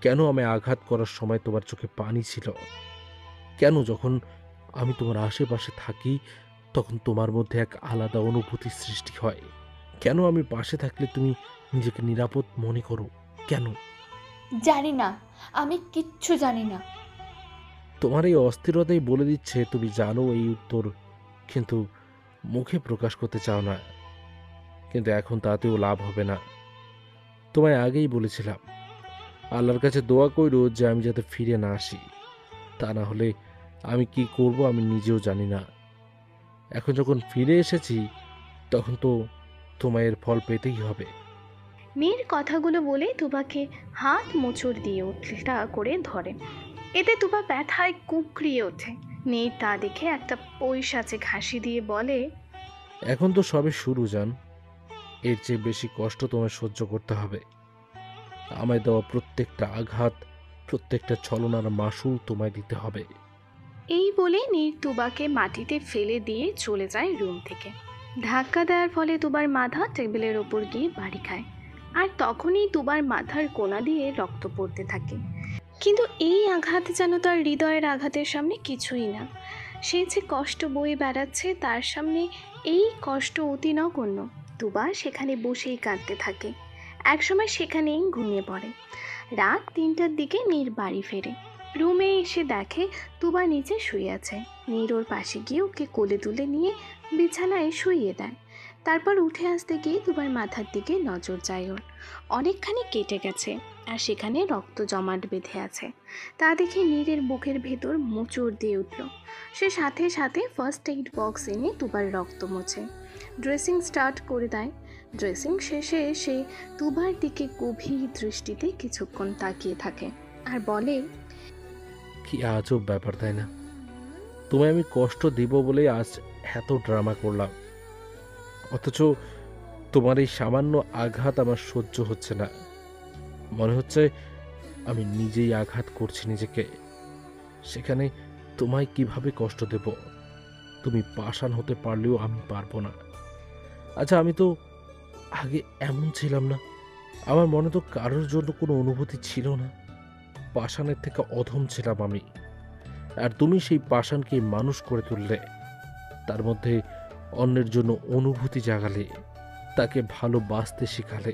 Speaker 2: কেন আমায় আঘাত করার সময় তোমার চোখে পানি ছিল? কেন যখন আমি তোমার আশেপাশে থাকি তখন তোমার মধ্যে এক আলাদা অনুভূতির সৃষ্টি হয়? কেন আমি পাশে থাকলে তুমি নিজেকে নিরাপদ মনে করো? কেন?
Speaker 5: জানি না, আমি কিচ্ছু জানি না।
Speaker 2: তোমার এই অস্থিরতাই বলে দিচ্ছে তুমি জানো এই উত্তর, কিন্তু মুখে প্রকাশ করতে চাও না। কিন্তু এখন তাতেও লাভ হবে না। তোমায় আগেই বলেছিলাম, আল্লাহর কাছে দোয়া কইরো যে আমি যাতে ফিরে না আসি। তা না হলে আমি কি করব আমি নিজেও জানি না। এখন যখন ফিরে এসেছি তখন তো তোমায় এর ফল পেতেই হবে।
Speaker 1: মেয়ের কথাগুলো বলে তুবাকে হাত মোচড় দিয়ে উল্টা করে ধরে। এতে তুবা ব্যথায় কুঁকড়িয়ে ওঠে। নীর তা দেখে একটা পৈশাচে হাসি দিয়ে বলে,
Speaker 2: এখন তো সবে শুরু জান, এর চেয়ে বেশি কষ্ট তোমায় সহ্য করতে হবে। আমায় দেওয়া প্রত্যেকটা আঘাত, প্রত্যেকটা ছলনার মাসুল তোমায় দিতে হবে।
Speaker 1: এই বলে নীর তুবাকে মাটিতে ফেলে দিয়ে চলে যায় রুম থেকে। ধাক্কা দেওয়ার ফলে তুবার মাথা টেবিলের ওপর গিয়ে বাড়ি খায়। আর তখনই তুবার মাথার কোণা দিয়ে রক্ত পড়তে থাকে। কিন্তু এই আঘাত যেন তার হৃদয়ের আঘাতের সামনে কিছুই না। সে যে কষ্ট বয়ে বেড়াচ্ছে তার সামনে এই কষ্ট অতি নগণ্য। তুবা সেখানে বসেই কাঁদতে থাকে। একসময় সেখানেই ঘুমিয়ে পড়ে। রাত 3টার দিকে নীর বাড়ি ফেরে। রুমে এসে দেখে তুবা নিচে শুয়ে আছে। নীর ওর পাশে গিয়ে ওকে কোলে তুলে নিয়ে বিছানায় শুইয়ে দেয়। তারপর উঠে আসতে গিয়ে তুবার মাথার দিকে নজর যায় ওর। অনেকখানি কেটে গেছে আর সেখানে রক্ত জমাট বেঁধে আছে। তা দেখে নীরের বুকের ভেতর মোচড় দিয়ে উঠল। সে সাথে সাথে ফার্স্ট এইড বক্স এনে তুবার রক্ত মোছে ড্রেসিং স্টার্ট করে দেয়। ড্রেসিং শেষে সে তুবার দিকে গভীর দৃষ্টিতে কিছুক্ষণ তাকিয়ে থাকে আর বলে,
Speaker 2: কি আজব ব্যাপার, তাই না? তোমায় আমি কষ্ট দিব বলে আজ এত ড্রামা করলাম, অথচ তোমার এই সামান্য আঘাত আমার সহ্য হচ্ছে না। মনে হচ্ছে আমি নিজেই আঘাত করছি নিজেকে। সেখানে তোমায় কিভাবে কষ্ট দেব? তুমি পাষাণ হতে পারলেও আমি পারবো না। আচ্ছা, আমি তো আগে এমন ছিলাম না। আমার মনে তো কারোর জন্য কোনো অনুভূতি ছিল না। পাষাণের থেকে অধম ছিলাম আমি। আর তুমি সেই পাষাণকে মানুষ করে তুললে, তার মধ্যে অন্যের জন্য অনুভূতি জাগালে, তাকে ভালোবাসতে শেখালে।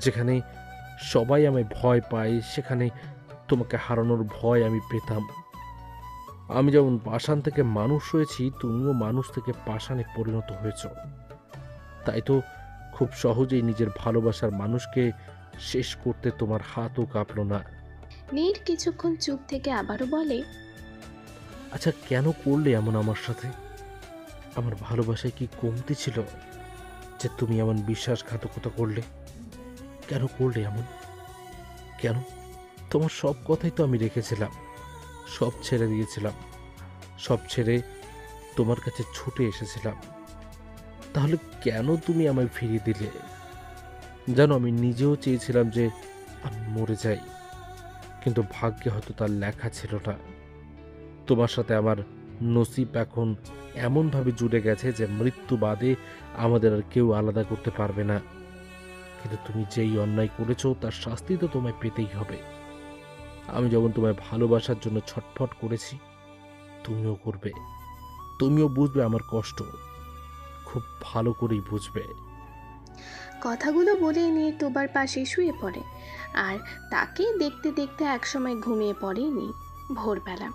Speaker 2: যেখানে সবাই আমায় ভয় পায় সেখানে তোমাকে হারানোর ভয় আমি পেতাম। আমি যেমন পাষাণ থেকে মানুষ হয়েছি, তুমিও মানুষ থেকে পাষাণে পরিণত হয়েছ। তাই তো খুব সহজেই নিজের ভালোবাসার মানুষকে শেষ করতে তোমার হাতও কাঁপলো না।
Speaker 1: নীর কিছুক্ষণ চুপ থেকে আবারও বলে,
Speaker 2: আচ্ছা, কেন করলে এমন আমার সাথে? আমার ভালোবাসায় কি কমতি ছিল যে তুমি এমন বিশ্বাসঘাতকতা করলে? কেন করলে এমন? কেন? তোমার সব কথাই তো আমি রেখেছিলাম, সব ছেড়ে দিয়েছিলাম, সব ছেড়ে তোমার কাছে ছুটে এসেছিলাম। তাহলে কেন তুমি আমায় ফিরিয়ে দিলে? জানো, আমি নিজেও চেয়েছিলাম যে আমি মরে যাই, কিন্তু ভাগ্যে হয়তো তার লেখা ছিল না। তোমার সাথে আমার নসিব এখন এমনভাবে জুড়ে গেছে যে মৃত্যু বাদে আমাদের আর কেউ আলাদা করতে পারবে না। কিন্তু তুমি যেই অন্যায় করেছো তার শাস্তি তো তোমায় পেতেই হবে। আমি যখন তোমায় ভালোবাসার জন্য ছটফট করেছি, তুমিও করবে। তুমিও বুঝবে আমার কষ্ট, খুব ভালো করেই বুঝবে।
Speaker 1: কথাগুলো বলে নিয়ে তুবার পাশে শুয়ে পড়ে। আর তাকে দেখতে দেখতে একসময় ঘুমিয়ে পড়ে নীর। ভোরবেলা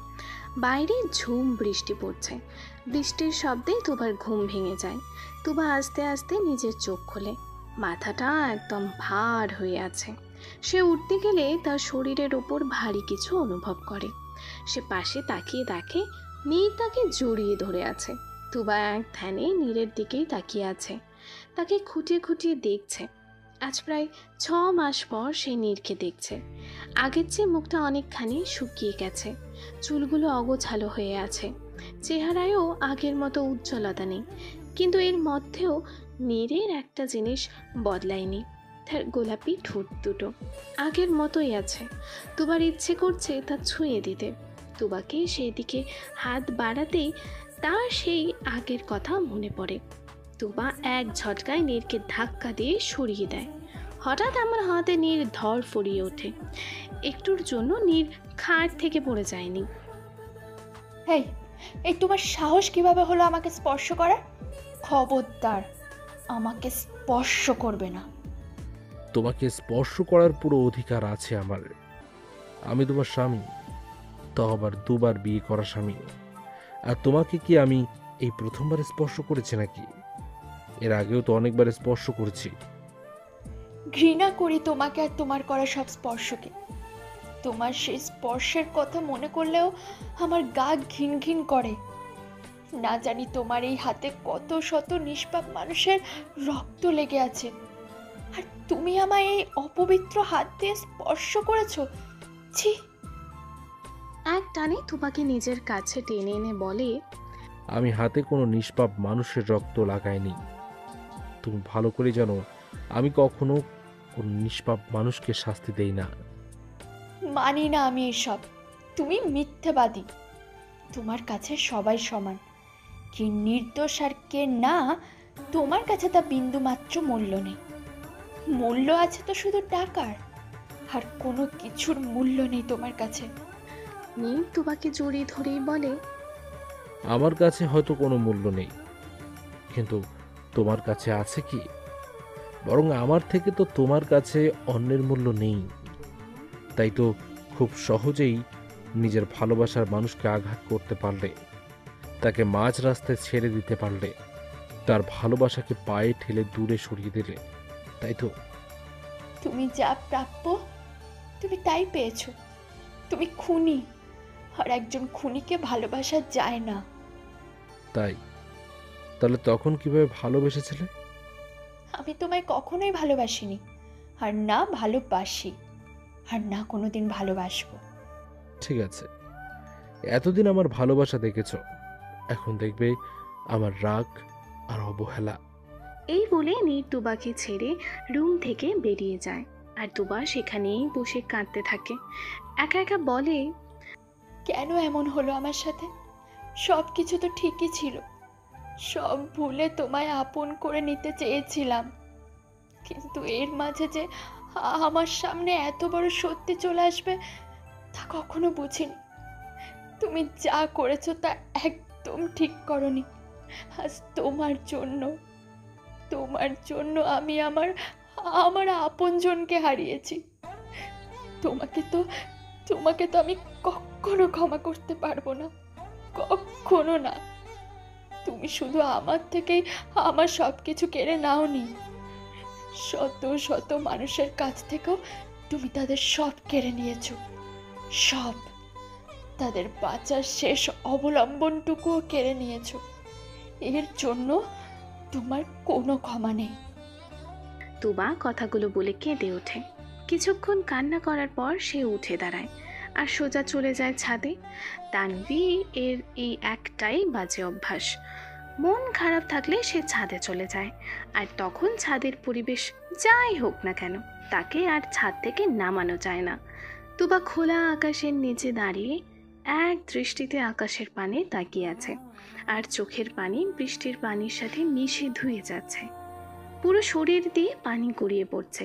Speaker 1: বাইরে ঝুম বৃষ্টি পড়ছে। বৃষ্টির শব্দে তুবার ঘুম ভেঙে যায়। তুবা আস্তে আস্তে নিজের চোখ খোলে। মাথাটা একদম ভার হয়ে আছে। সে উঠতে গেলে তার শরীরের ওপর ভারী কিছু অনুভব করে। সে পাশে তাকিয়ে দেখে নীর তাকে জড়িয়ে ধরে আছে। তুবা এক ধ্যানে নীরের দিকেই তাকিয়ে আছে, তাকে খুঁটিয়ে খুঁটিয়ে দেখছে। আজ প্রায় 6 মাস পর সে নীরকে দেখছে। আগের চেয়ে মুখটা অনেকখানি শুকিয়ে গেছে, চুলগুলো অগোছালো হয়ে আছে, চেহারায়ও আগের মতো উজ্জ্বলতা নেই। কিন্তু এর মধ্যেও নীরের একটা জিনিস বদলায়নি, তার গোলাপি ঠোঁট দুটো আগের মতোই আছে। তুবার ইচ্ছে করছে তা ছুঁয়ে দিতে। তুবাকে সেই দিকে হাত বাড়াতেই তার সেই আগের কথা মনে পড়ে। তুবা এক ঝটকায় নীরকে ধাক্কা দিয়ে সরিয়ে দেয়। হঠাৎ এমন হাতে নীর ধর ফরিয়ে ওঠে। একটুর জন্য নীর খাট থেকে পড়ে যায়নি।
Speaker 5: এই এই তোমার সাহস কিভাবে হলো আমাকে স্পর্শ করার? খবরদার, আমাকে স্পর্শ করবে না।
Speaker 2: তোমাকে স্পর্শ করার পুরো অধিকার আছে আমার। আমি তোমার স্বামী, তো আবার দুবার বিয়ে করা স্বামী। আর তোমাকে কি আমি এই প্রথমবার স্পর্শ করেছি নাকি? এর আগেও তো অনেকবার স্পর্শ করেছি।
Speaker 5: ঘৃণা করি তোমাকে আর তোমার করা সব স্পর্শকে। তোমার সেই স্পর্শের কথা মনে করলেও আমার গা ঘিন ঘিন করে। না জানি তোমার এই হাতে কত শত নিষ্পাপ মানুষের রক্ত লেগে আছে, আর তুমি আমায় এই অপবিত্র হাত দিয়ে স্পর্শ করেছো। ছি!
Speaker 1: এক টানে তুবাকে নিজের কাছে টেনে এনে বলে,
Speaker 2: আমি হাতে কোনো নিষ্পাপ মানুষের রক্ত লাগাইনি। তুমি ভালো করে জানো আমি কখনো কোনো নিষ্পাপ মানুষকে শাস্তি দেই না।
Speaker 5: মানি না আমি এসব। তুমি মিথ্যাবাদী। তোমার কাছে সবাই সমান। কে নির্দোষ আর কে না, তোমার কাছে তা বিন্দু মাত্র মূল্য নেই। মূল্য আছে তো শুধু টাকার, আর কোনো কিছুর মূল্য নেই তোমার কাছে।
Speaker 1: নীর তুবাকে জড়িয়ে ধরেই বলে,
Speaker 2: আমার কাছে হয়তো কোনো মূল্য নেই, কিন্তু তোমার কাছে আছে কি? বরং আমার থেকে তো তোমার কাছে অন্যের মূল্য নেই। তাই তো খুব সহজেই নিজের ভালোবাসার মানুষকে আঘাত করতে পারলে, তাকে মাঝ রাস্তায় ছেড়ে দিতে পারলে, তার ভালোবাসাকে পায়ে ঠেলে দূরে সরিয়ে দিলে, তাই তো?
Speaker 5: তুমি যা প্রাপ্য তুমি তাই পেয়েছো। তুমি খুনি, আর একজন খুনিকে ভালোবাসা যায় না।
Speaker 2: তাই? তাহলে তখন কিভাবে ভালোবেসেছিলে?
Speaker 5: আমি তোমায় কখনোই ভালোবাসিনি, আর না ভালোবাসি, আর না কোনোদিন ভালোবাসবো।
Speaker 2: ঠিক আছে, এতদিন আমার ভালোবাসা দেখেছ, এখন দেখবে আমার রাগ আর অবহেলা।
Speaker 1: এই বলে নীর তুবাকে ছেড়ে রুম থেকে বেরিয়ে যায়। আর তুবা সেখানেই বসে কাঁদতে থাকে। একা একা বলে,
Speaker 5: কেন এমন হলো আমার সাথে? সব কিছু তো ঠিকই ছিল। সব ভুলে তোমায় আপন করে নিতে চেয়েছিলাম, কিন্তু এর মাঝে যে আমার সামনে এত বড় সত্যি চলে আসবে তা কখনো বুঝিনি। তুমি যা করেছো তা একদম ঠিক করনি। আজ তোমার জন্য আমি আমার আমার আপনজনকে হারিয়েছি। তোমাকে তো আমি কখনো ক্ষমা করতে পারবো না, কখনো না। তুমি শুধু আমার থেকেই আমার সব কিছু কেড়ে নাওনি, শত শত মানুষের কাছ থেকেও তুমি তাদের সব কেড়ে নিয়েছো। সব, তাদের বাঁচার শেষ অবলম্বনটুকুও কেড়ে নিয়েছো। এর জন্য তোমার কোনো ক্ষমা নেই।
Speaker 1: তুবা কথাগুলো বলে কেঁদে ওঠে। কিছুক্ষণ কান্না করার পর সে উঠে দাঁড়ায় আর সোজা চলে যায় ছাদে। তানভি এর এই একটাই বাজে অভ্যাস, মন খারাপ থাকলে সে ছাদে চলে যায়, আর তখন ছাদের পরিবেশ যাই হোক না কেন তাকে আর ছাদ থেকে নামানো যায় না। তুবা খোলা আকাশের নিচে দাঁড়িয়ে এক দৃষ্টিতে আকাশের পানে তাকিয়ে আছে, আর চোখের পানি বৃষ্টির পানির সাথে মিশে ধুয়ে যাচ্ছে। পুরো শরীর দিয়ে পানি গড়িয়ে পড়ছে।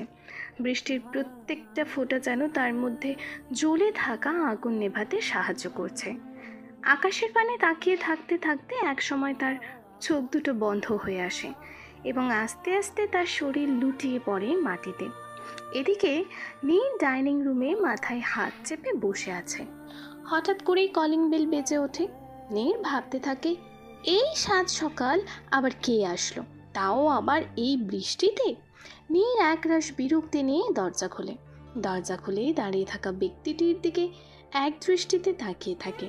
Speaker 1: বৃষ্টির প্রত্যেকটা ফোঁটা যেন তার মধ্যে জ্বলে থাকা আগুন নেভাতে সাহায্য করছে। আকাশের পানে তাকিয়ে থাকতে থাকতে একসময় তার চোখ দুটো বন্ধ হয়ে আসে এবং আস্তে আস্তে তার শরীর লুটিয়ে পড়ে মাটিতে। এদিকে নীর ডাইনিং রুমে মাথায় হাত চেপে বসে আছে। হঠাৎ করেই কলিং বেল বেজে ওঠে। নীর ভাবতে থাকে, এই সাত সকাল আবার কে আসলো, তাও আবার এই বৃষ্টিতে। নীর একরাশ বিরক্তি নিয়ে দরজা খোলে। দরজা খুলেই দাঁড়িয়ে থাকা ব্যক্তিটির দিকে এক দৃষ্টিতে তাকিয়ে থাকে।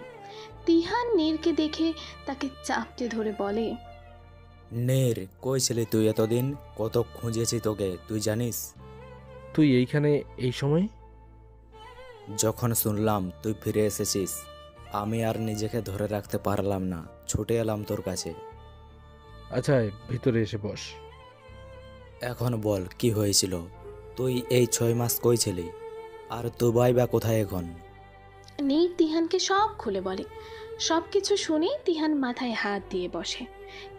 Speaker 1: তিহান নীরকে দেখে তাকে চাপটে ধরে বলে,
Speaker 8: নীর, কই ছিলি তুই এতদিন? কত খুঁজেছি তোকে, তুই জানিস?
Speaker 2: তুই এইখানে এই সময়?
Speaker 8: যখন শুনলাম তুই ফিরে এসেছিস, আমি আর নিজেকে ধরে রাখতে পারলাম না, ছুটে এলাম তোর কাছে।
Speaker 2: আচ্ছা, ভিতরে এসে বস।
Speaker 8: এখন বল, কি হয়েছিল? তুই এই 6 মাস কই ছিলি? আর দুবাই বা কোথায় এখন?
Speaker 1: নীর তিহানকে সব খুলে বলে। সব কিছু শুনেই তিহান মাথায় হাত দিয়ে বসে।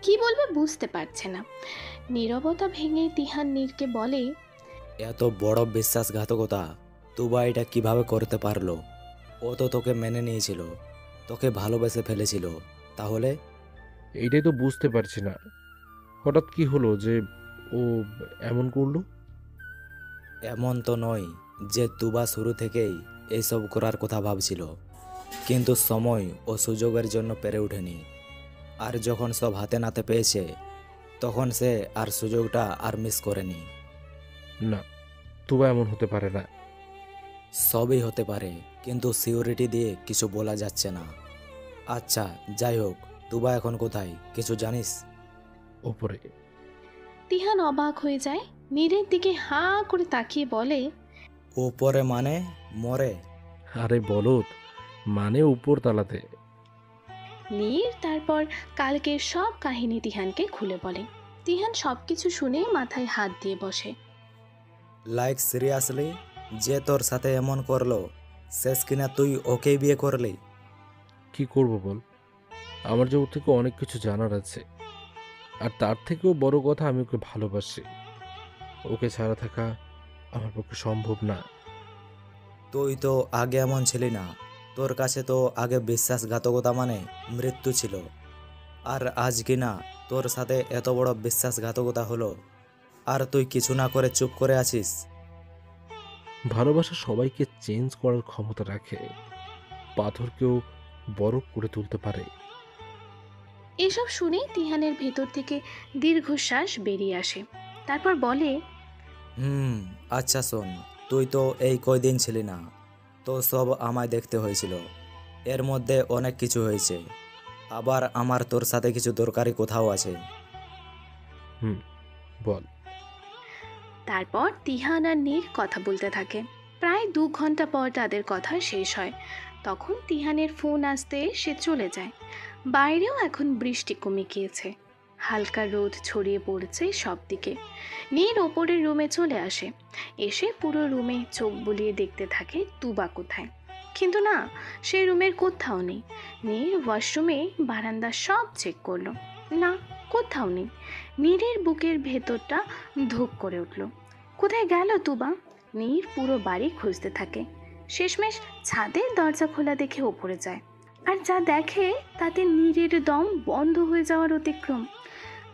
Speaker 1: কি বলবে বুঝতে পারছে না। নীরবতা ভেঙে তিহান নীরকে বলে,
Speaker 8: এত বড় বিশ্বাসঘাতকতা তুবা এটা কিভাবে করতে পারলো? ও তো তোকে মেনে নিয়েছিল, তোকে ভালোবেসে ফেলেছিল, তাহলে?
Speaker 2: এইটাই তো বুঝতে পারছি না, হঠাৎ কি হলো যে ও এমন করলো?
Speaker 8: এমন তো নয় যে তুবা শুরু থেকেই এইসব করার কথা ভাবছিল, কিন্তু সময় ও সুযোগের জন্য পেরে ওঠেনি। আর যখন সব হাতে নাতে পেয়েছে তখন সে আর সুযোগটা আর মিস করেনি।
Speaker 2: না, তুবা এমন হতে পারে না।
Speaker 8: সবই হতে পারে, কিন্তু সিওরিটি দিয়ে কিছু বলা যাচ্ছে না। আচ্ছা যাই হোক, তুবা এখন কোথায় কিছু জানিস?
Speaker 2: ওপরে।
Speaker 1: তিহান অবাক হয়ে যায়, নীরের দিকে হাঁ করে তাকিয়ে বলে,
Speaker 8: উপরে মানে মরে?
Speaker 2: আরে বলত, মানে উপর তালাতে।
Speaker 1: নীর তারপর কালকের সব কাহিনী তিহানকে খুলে বলে। তিহান সবকিছু শুনে মাথায় হাত দিয়ে বসে।
Speaker 8: লাইক সিরিয়াসলি, যে তোর সাথে এমন করলো শেষ কিনা তুই ওকেই বিয়ে করলি?
Speaker 2: কি করব বল, আমার যে ওর থেকে অনেক কিছু জানার আছে, আর তার থেকেও বড় কথা আমি ওকে ভালোবাসি। ওকে ছাড়া থাকা আমার পক্ষে সম্ভব না।
Speaker 8: তুই তো আগে এমন ছিলি না, তোর কাছে তো আগে বিশ্বাসঘাতকতা মানে মৃত্যু ছিল, আর আজ কিনা তোর সাথে এত বড় বিশ্বাসঘাতকতা হলো আর তুই কিছু না করে চুপ করে আছিস।
Speaker 2: ভালোবাসা সবাইকে চেঞ্জ করার ক্ষমতা রাখে, পাথরকেও বরফ করে তুলতে পারে।
Speaker 1: এসব শুনে তিহানের ভেতর থেকে দীর্ঘশ্বাস বেরিয়ে আসে। তারপর বলে,
Speaker 8: আচ্ছা শোন, তুই তো এই কয়দিন ছিলি না, তো সব আমায় দেখতে হয়েছিল। এর মধ্যে অনেক কিছু হয়েছে, আবার আমার তোর সাথে কিছু দরকারি কোথাও আছে।
Speaker 2: বল।
Speaker 1: তারপর তিহান আর নীর কথা বলতে থাকে। প্রায় 2 ঘন্টা পর তাদের কথা শেষ হয়। তখন তিহানের ফোন আসতে সে চলে যায়। বাইরেও এখন বৃষ্টি কমে গিয়েছে, হালকা রোদ ছড়িয়ে পড়েছে সব দিকে। নীর ওপরের রুমে চলে আসে। এসে পুরো রুমে চোখ বুলিয়ে দেখতে থাকে তুবা কোথায়, কিন্তু না, সে রুমের কোথাও নেই। নীর ওয়াশরুমে বারান্দা সব চেক করলো, না, কোথাও নেই। নীরের বুকের ভেতরটা ধুক করে উঠল। কোথায় গেল তুবা? নীর পুরো বাড়ি খুঁজতে থাকে। শেষমেশ ছাদের দরজা খোলা দেখে ওপরে যায়, আর যা দেখে তাতে নীরের দম বন্ধ হয়ে যাওয়ার অতিক্রম।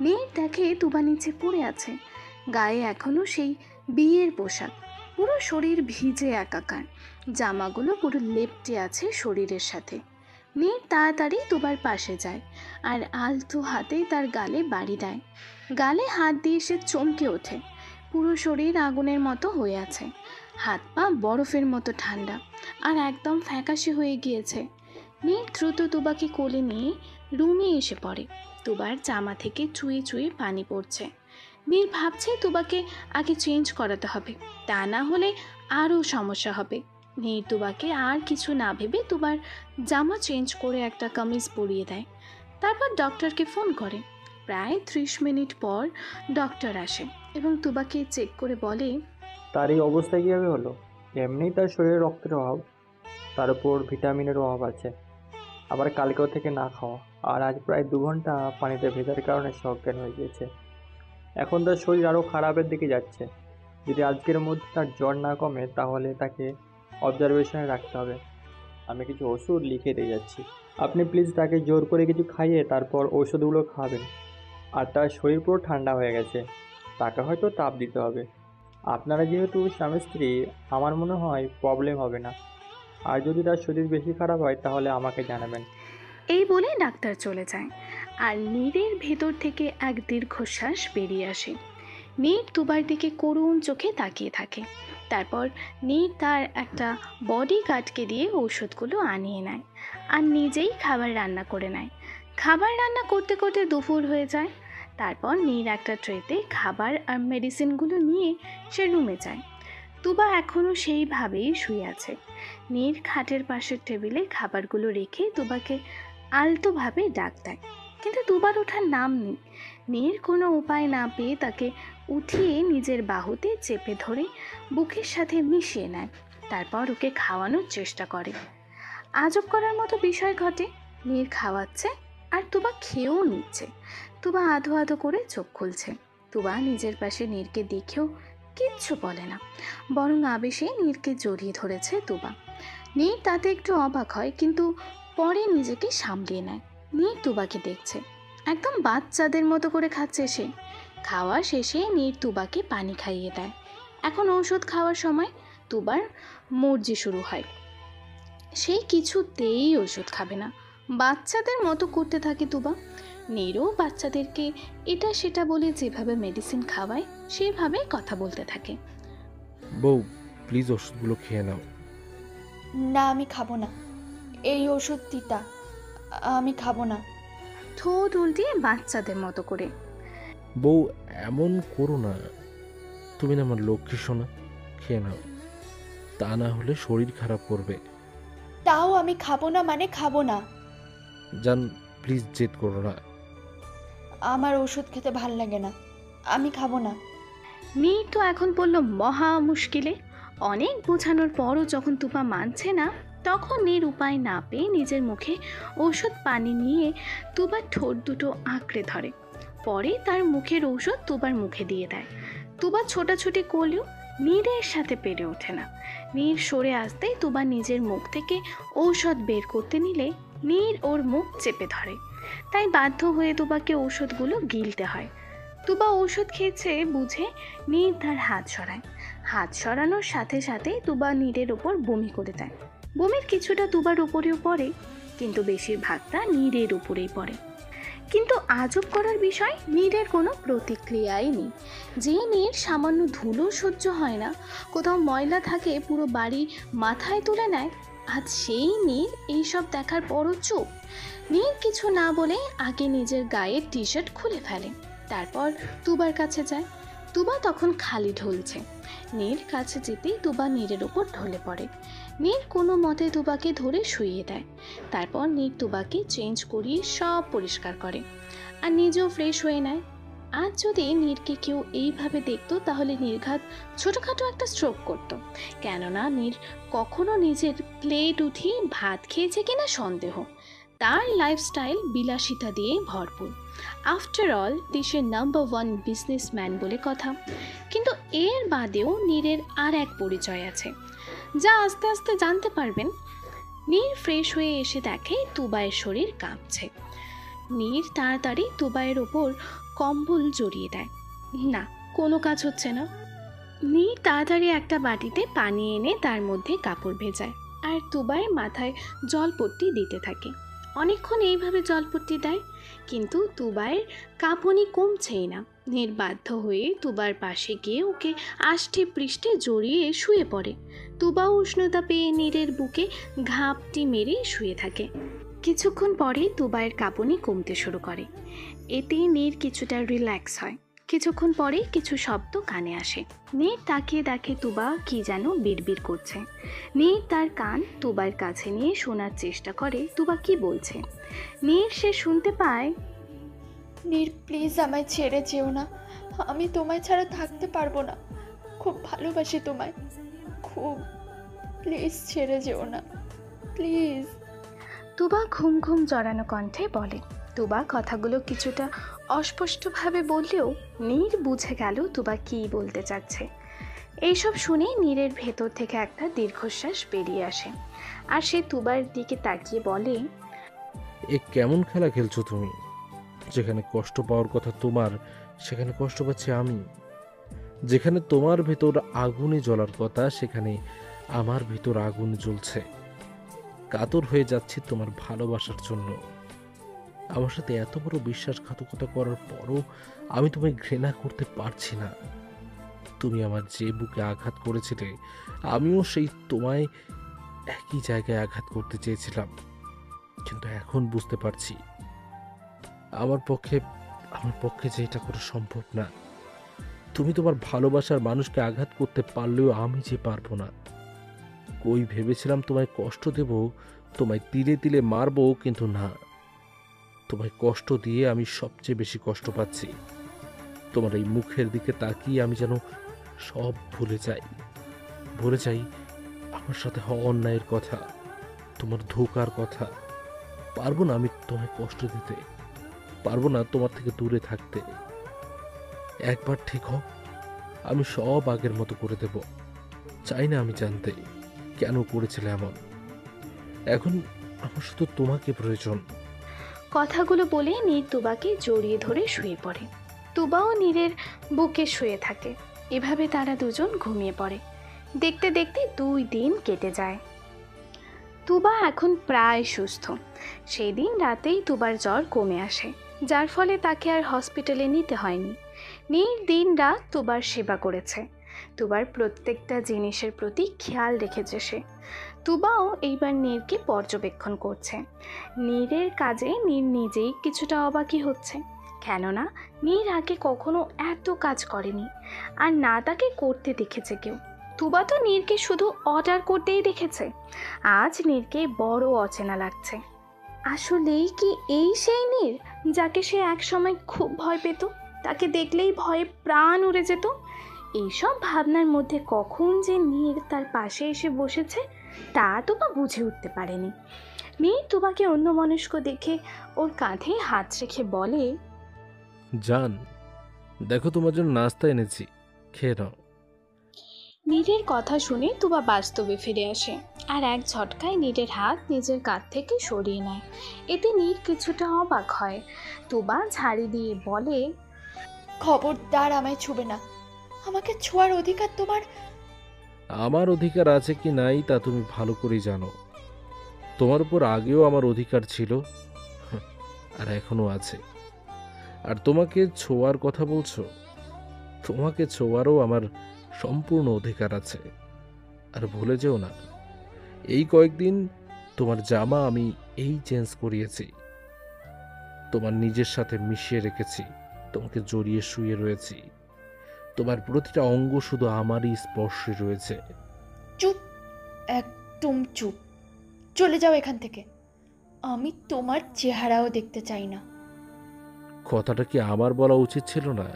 Speaker 1: নীর দেখে তুবা নিচে পড়ে আছে, গায়ে এখনো সেই বিয়ের পোশাক, পুরো শরীর ভিজে একাকার, জামাগুলো পুরো লেপ্টে আছে শরীরের সাথে। নীর তাড়াতাড়ি তুবার পাশে যায় আর আলতো হাতে তার গালে বাড়ি দেয়। গালে হাত দিয়ে সে চমকে ওঠে। পুরো শরীর আগুনের মতো হয়ে আছে, হাত পা বরফের মতো ঠান্ডা আর একদম ফ্যাকাশে হয়ে গিয়েছে। নীর দ্রুত তুবাকে কোলে নিয়ে রুমে এসে পড়ে। তুবার জামা থেকে চুয়ে চুয়ে পানি পড়ছে। নীর ভাবছে তুবাকে আগে চেঞ্জ করাতে হবে, তা না হলে আরও সমস্যা হবে। নীর তুবাকে আর কিছু না ভেবে তুবার জামা চেঞ্জ করে একটা কামিজ পরিয়ে দেয়। তারপর ডক্টরকে ফোন করে। প্রায় 30 মিনিট পর ডক্টর আসে এবং তুবাকে চেক করে বলে,
Speaker 7: তার এই অবস্থা কীভাবে হলো? এমনিই তার শরীরে রক্তের অভাব, তার উপর ভিটামিনের অভাব আছে, আবার কালকেও থেকে না খাওয়া, আর আজ প্রায় 2 ঘন্টা পানিতে ভেজার কারণে সজ্ঞান হয়ে গিয়েছে। এখন তার শরীর আরও খারাপের দিকে যাচ্ছে। যদি আজকের মধ্যে তার জ্বর না কমে তাহলে তাকে অবজারভেশনে রাখতে হবে। আমি কিছু ওষুধ লিখে দিয়ে যাচ্ছি, আপনি প্লিজ তাকে জোর করে কিছু খাইয়ে তারপর ওষুধগুলো খাবেন। আর তার শরীর পুরো ঠান্ডা হয়ে গেছে, তাকে হয়তো তাপ দিতে হবে। আপনারা যেহেতু স্বামী স্ত্রী, আমার মনে হয় প্রবলেম হবে না। আর যদি তার শরীর বেশি খারাপ হয় তাহলে আমাকে জানাবেন।
Speaker 1: এই বলে ডাক্তার চলে যায় আর নীরের ভেতর থেকে এক দীর্ঘশ্বাস বেরিয়ে আসে। নীর তুবার দিকে করুণ চোখে তাকিয়ে থাকে। তারপর নীর তার একটা বডি গার্ডকে দিয়ে ওষুধগুলো আনিয়ে নেয় আর নিজেই খাবার রান্না করে নেয়। খাবার রান্না করতে করতে দুপুর হয়ে যায়। তারপর নীর একটা ট্রেতে খাবার আর মেডিসিনগুলো নিয়ে সে রুমে যায়। তুবা এখনও সেইভাবেই শুয়ে আছে। নীর খাটের পাশের টেবিলে খাবারগুলো রেখে তুবাকে আলতোভাবে ডাক দেয়, কিন্তু তুবার ওঠার নাম নেই। নীর কোনো উপায় না পেয়ে তাকে উঠিয়ে নিজের বাহুতে চেপে ধরে বুকের সাথে মিশিয়ে নেয়। তারপর ওকে খাওয়ানোর চেষ্টা করে। আজব করার মতো বিষয় ঘটে, নীর খাওয়াচ্ছে আর তুবা খেয়েও নিচ্ছে। তুবা আধো আধো করে চোখ খুলছে। তুবা নিজের পাশে নীরকে দেখেও কিচ্ছু বলে না, বরং আবেশে নীরকে জড়িয়ে ধরেছে তুবা। নীর তাতে একটু অবাক হয়, কিন্তু পরে নিজেকে সামলিয়ে নেয়। নীর তুবাকে দেখছে, একদম বাচ্চাদের মতো করে খাচ্ছে সে। খাওয়া শেষে নীর তুবাকে পানি খাইয়ে দেয়। এখন ঔষধ খাওয়ার সময় তুবার মর্জি শুরু হয়। সে কিছুতেই ওষুধ খাবে না, বাচ্চাদের মতো করতে থাকে তুবা। নীরও বাচ্চাদেরকে এটা সেটা বলে যেভাবে মেডিসিন খাওয়ায় সেভাবে কথা বলতে থাকে।
Speaker 2: বউ, প্লিজ ওষুধগুলো খেয়ে নাও।
Speaker 5: না, আমি খাবো না, এই ওষুধ তিতা, আমি খাবো না।
Speaker 1: ঠোঁট উল্টিয়ে বাচ্চাদের মতো করে।
Speaker 2: বউ, এমন করো না, তুমি না আমার লক্ষ্মী সোনা, খেয়ে নাও, তা না হলে শরীর খারাপ করবে।
Speaker 5: তাও আমি খাবো না মানে খাবো না।
Speaker 2: জান, প্লিজ জেদ করো না।
Speaker 5: আমার ওষুধ খেতে ভাল লাগে না, আমি খাবো না।
Speaker 1: নীর তো এখন পড়ল মহা মুশকিলে। অনেক বোঝানোর পরও যখন তুবা মানছে না, তখন নীর উপায় না পেয়ে নিজের মুখে ঔষধ পানি নিয়ে তুবার ঠোঁট দুটো আঁকড়ে ধরে। পরে তার মুখের ঔষধ তুবার মুখে দিয়ে দেয়। তুবা ছোটাছুটি করলেও নীরের সাথে পেরে ওঠে না। নীর সরে আসতেই তুবা নিজের মুখ থেকে ঔষধ বের করতে নিলে নীর ওর মুখ চেপে ধরে। তাই বাধ্য হয়ে তুবাকে ঔষধগুলো গিলতে হয়। তুবা ঔষধ খেয়েছে বুঝে নীর তার হাত সরায়। হাত সরানোর সাথে সাথে তুবা নীরের ওপর বমি করে দেয়। বমির কিছুটা তুবার উপরেও পড়ে, কিন্তু বেশিরভাগটা নীরের উপরেই পড়ে। কিন্তু আজব করার বিষয়, নীরের কোনো প্রতিক্রিয়াই নেই। যে নীর সামান্য ধুলো সহ্য হয় না, কোথাও ময়লা থাকে পুরো বাড়ি মাথায় তুলে নেয়, আজ সেই নীর এইসব দেখার পরও চুপ। নীর কিছু না বলে আগে নিজের গায়ের টি শার্ট খুলে ফেলে, তারপর তুবার কাছে যায়। তুবা তখন খালি ঢলছে। নীর কাছে যেতেই তুবা নীরের ওপর ঢলে পড়ে। নীর কোনো মতে তুবাকে ধরে শুইয়ে দেয়। তারপর নীর তুবাকে চেঞ্জ করিয়ে সব পরিষ্কার করে আর নিজেও ফ্রেশ হয়ে নেয়। আজ যদি নীরকে কেউ এইভাবে দেখতো তাহলে নির্ঘাত ছোটোখাটো একটা স্ট্রোক করতো, কেননা নীর কখনো নিজের প্লেট উঠিয়ে ভাত খেয়েছে কিনা সন্দেহ। তার লাইফস্টাইল বিলাসিতা দিয়ে ভরপুর। আফটার অল দেশের নাম্বার 1 বিজনেসম্যান বলে কথা। কিন্তু এর বাদেও নীরের আর এক পরিচয় আছে, যা আস্তে আস্তে জানতে পারবেন। নীর ফ্রেশ হয়ে এসে দেখে তুবাইয়ের শরীর কাঁপছে। নীর তাড়াতাড়ি তুবাইয়ের ওপর কম্বল জড়িয়ে দেয়। না, কোনো কাজ হচ্ছে না। নীর তাড়াতাড়ি একটা বাটিতে পানি এনে তার মধ্যে কাপড় ভেজায় আর তুবাইয়ের মাথায় জলপট্টি দিতে থাকে। অনেকক্ষণ এইভাবে জলপট্টি দেয়, কিন্তু তুবাইয়ের কাঁপুনি কমছেই না। নীর বাধ্য হয়ে তুবার পাশে গিয়ে ওকে আষ্টে পৃষ্ঠে জড়িয়ে শুয়ে পড়ে। তুবাও উষ্ণতা পেয়ে নীরের বুকে ঘাপটি মেরে শুয়ে থাকে। কিছুক্ষণ পরে তুবাইয়ের কাঁপুনি কমতে শুরু করে। এতে নীর কিছুটা রিল্যাক্স হয়। কিছুক্ষণ পরে কিছু শব্দ কানে আসে। নীর তাকিয়ে দেখে তুবা কি যেন বিড়বিড় করছে। নীর তার কান তুবার কাছে নিয়ে শোনার চেষ্টা করে তুবা কি বলছে। নীর সে শুনতে পায়,
Speaker 5: নীর, প্লিজ আমায় ছেড়ে যেও না, আমি তোমায় ছাড়া থাকতে পারবো না, খুব ভালোবাসি তোমায়, খুব, প্লিজ ছেড়ে যেও না, প্লিজ।
Speaker 1: তুবা ঘুম ঘুম জড়ানো কণ্ঠে বলে। তুবা কথাগুলো কিছুটা অস্পষ্টভাবে বললেও নীর বুঝে গেল তুবা কী বলতে চাচ্ছে। এইসব শুনে নীরের ভেতর থেকে একটা দীর্ঘশ্বাস বেরিয়ে আসে আর সে তুবার দিকে তাকিয়ে বলে,
Speaker 2: এ কেমন খেলা খেলছো তুমি? যেখানে কষ্ট পাওয়ার কথা তোমার, সেখানে কষ্ট পাচ্ছি আমি। যেখানে তোমার ভেতর আগুনে জ্বলার কথা, সেখানে আমার ভেতর আগুন জ্বলছে। কাতর হয়ে যাচ্ছি তোমার ভালোবাসার জন্য। আমার সাথে এত বড় বিশ্বাসঘাতকতা করার পরও আমি তোমায় ঘৃণা করতে পারছি না। তুমি আমার যে বুকে আঘাত করেছিলে, আমিও সেই তোমায় একই জায়গায় আঘাত করতে চেয়েছিলাম। কিন্তু এখন বুঝতে পারছি আমার পক্ষে যে এটা করা সম্ভব না। তুমি তোমার ভালোবাসার মানুষকে আঘাত করতে পারলেও আমি যে পারবো না। কই ভেবেছিলাম তোমায় কষ্ট দেব, তোমায় তিলে তিলে মারবো, কিন্তু না, তোমায় কষ্ট দিয়ে আমি সবচেয়ে বেশি কষ্ট পাচ্ছি। তোমার এই মুখের দিকে তাকিয়ে আমি যেন সব ভুলে যাই আমার সাথে হওয়া অন্যায়ের কথা, তোমার ধোঁকার কথা। পারবো না আমি তোমায় কষ্ট দিতে, পারবো না তোমার থেকে দূরে থাকতে। একবার ঠিক হোক, আমি সব আগের মতো করে দেব। চাই না আমি জানতে কেন করেছিলে এমন। এখন আমার শুধু তোমাকে প্রয়োজন।
Speaker 1: কথাগুলো বলে নীর তুবাকে জড়িয়ে ধরে শুয়ে পড়ে। তুবাও নীরের বুকে শুয়ে থাকে। এভাবে তারা দুজন ঘুমিয়ে পড়ে। দেখতে দেখতে 2 দিন কেটে যায়। তুবা এখন প্রায় সুস্থ। সেই দিন রাতেই তুবার জ্বর কমে আসে, যার ফলে তাকে আর হসপিটালে নিতে হয়নি। নীর দিন রাত তুবার সেবা করেছে। তুবার প্রত্যেকটা জিনিসের প্রতি খেয়াল রেখেছে সে। তুবাও এইবার নীরকে পর্যবেক্ষণ করছে। নীরের কাজে নীর নিজেই কিছুটা অবাকই হচ্ছে, কেননা নীর আগে কখনো এত কাজ করেনি, আর না তাকে করতে দেখেছে কেউ। তুবা তো নীরকে শুধু অর্ডার করতেই দেখেছে। আজ নীরকে বড় অচেনা লাগছে। আসলেই কি এই সেই নীর যাকে সে একসময় খুব ভয় পেত? তাকে দেখলেই ভয়ে প্রাণ উড়ে যেত। এইসব ভাবনার মধ্যে কখন যে নীর তার পাশে এসে বসেছে তা তুবা বুঝে উঠতে পারেনি। নীর তুবাকে অন্যমনস্ক দেখে ওর কাঁধে হাত রেখে বলে,
Speaker 2: জান, দেখো তোমার জন্য নাস্তা এনেছি, খেয়ে নাও।
Speaker 1: নীরের কথা শুনে তুবা বাস্তবে ফিরে আসে আর এক ঝটকায় নীরের হাত নিজের কাঁধ থেকে সরিয়ে নেয়। এতে নীর কিছুটা অবাক হয়। তুবা ঝাড়ি দিয়ে বলে,
Speaker 5: খবরদার আমায় ছুবে না, আমাকে ছোঁয়ার অধিকার তোমার।
Speaker 2: আমার অধিকার আছে কি নাই তা তুমি ভালো করেই জানো। তোমার উপর আগেও আমার অধিকার ছিল, আর এখনো আছে। আর তোমাকে ছোঁয়ার কথা বলছো, তোমাকে ছোঁয়ারও আমার সম্পূর্ণ অধিকার আছে। আর ভুলে যেও না, এই কয়েকদিন তোমার জামা আমি এই চেঞ্জ করিয়েছি, তোমার নিজের সাথে মিশিয়ে রেখেছি, তোমাকে জড়িয়ে শুয়ে রয়েছি। তোমার প্রতিটা অঙ্গ শুধু আমারই স্পর্শে রয়েছে।
Speaker 5: চুপ, একদম চুপ, চলে যাও এখান থেকে। আমি তোমার চেহারাও দেখতে চাই না।
Speaker 2: কথাটা কি আমার বলা উচিত ছিল না?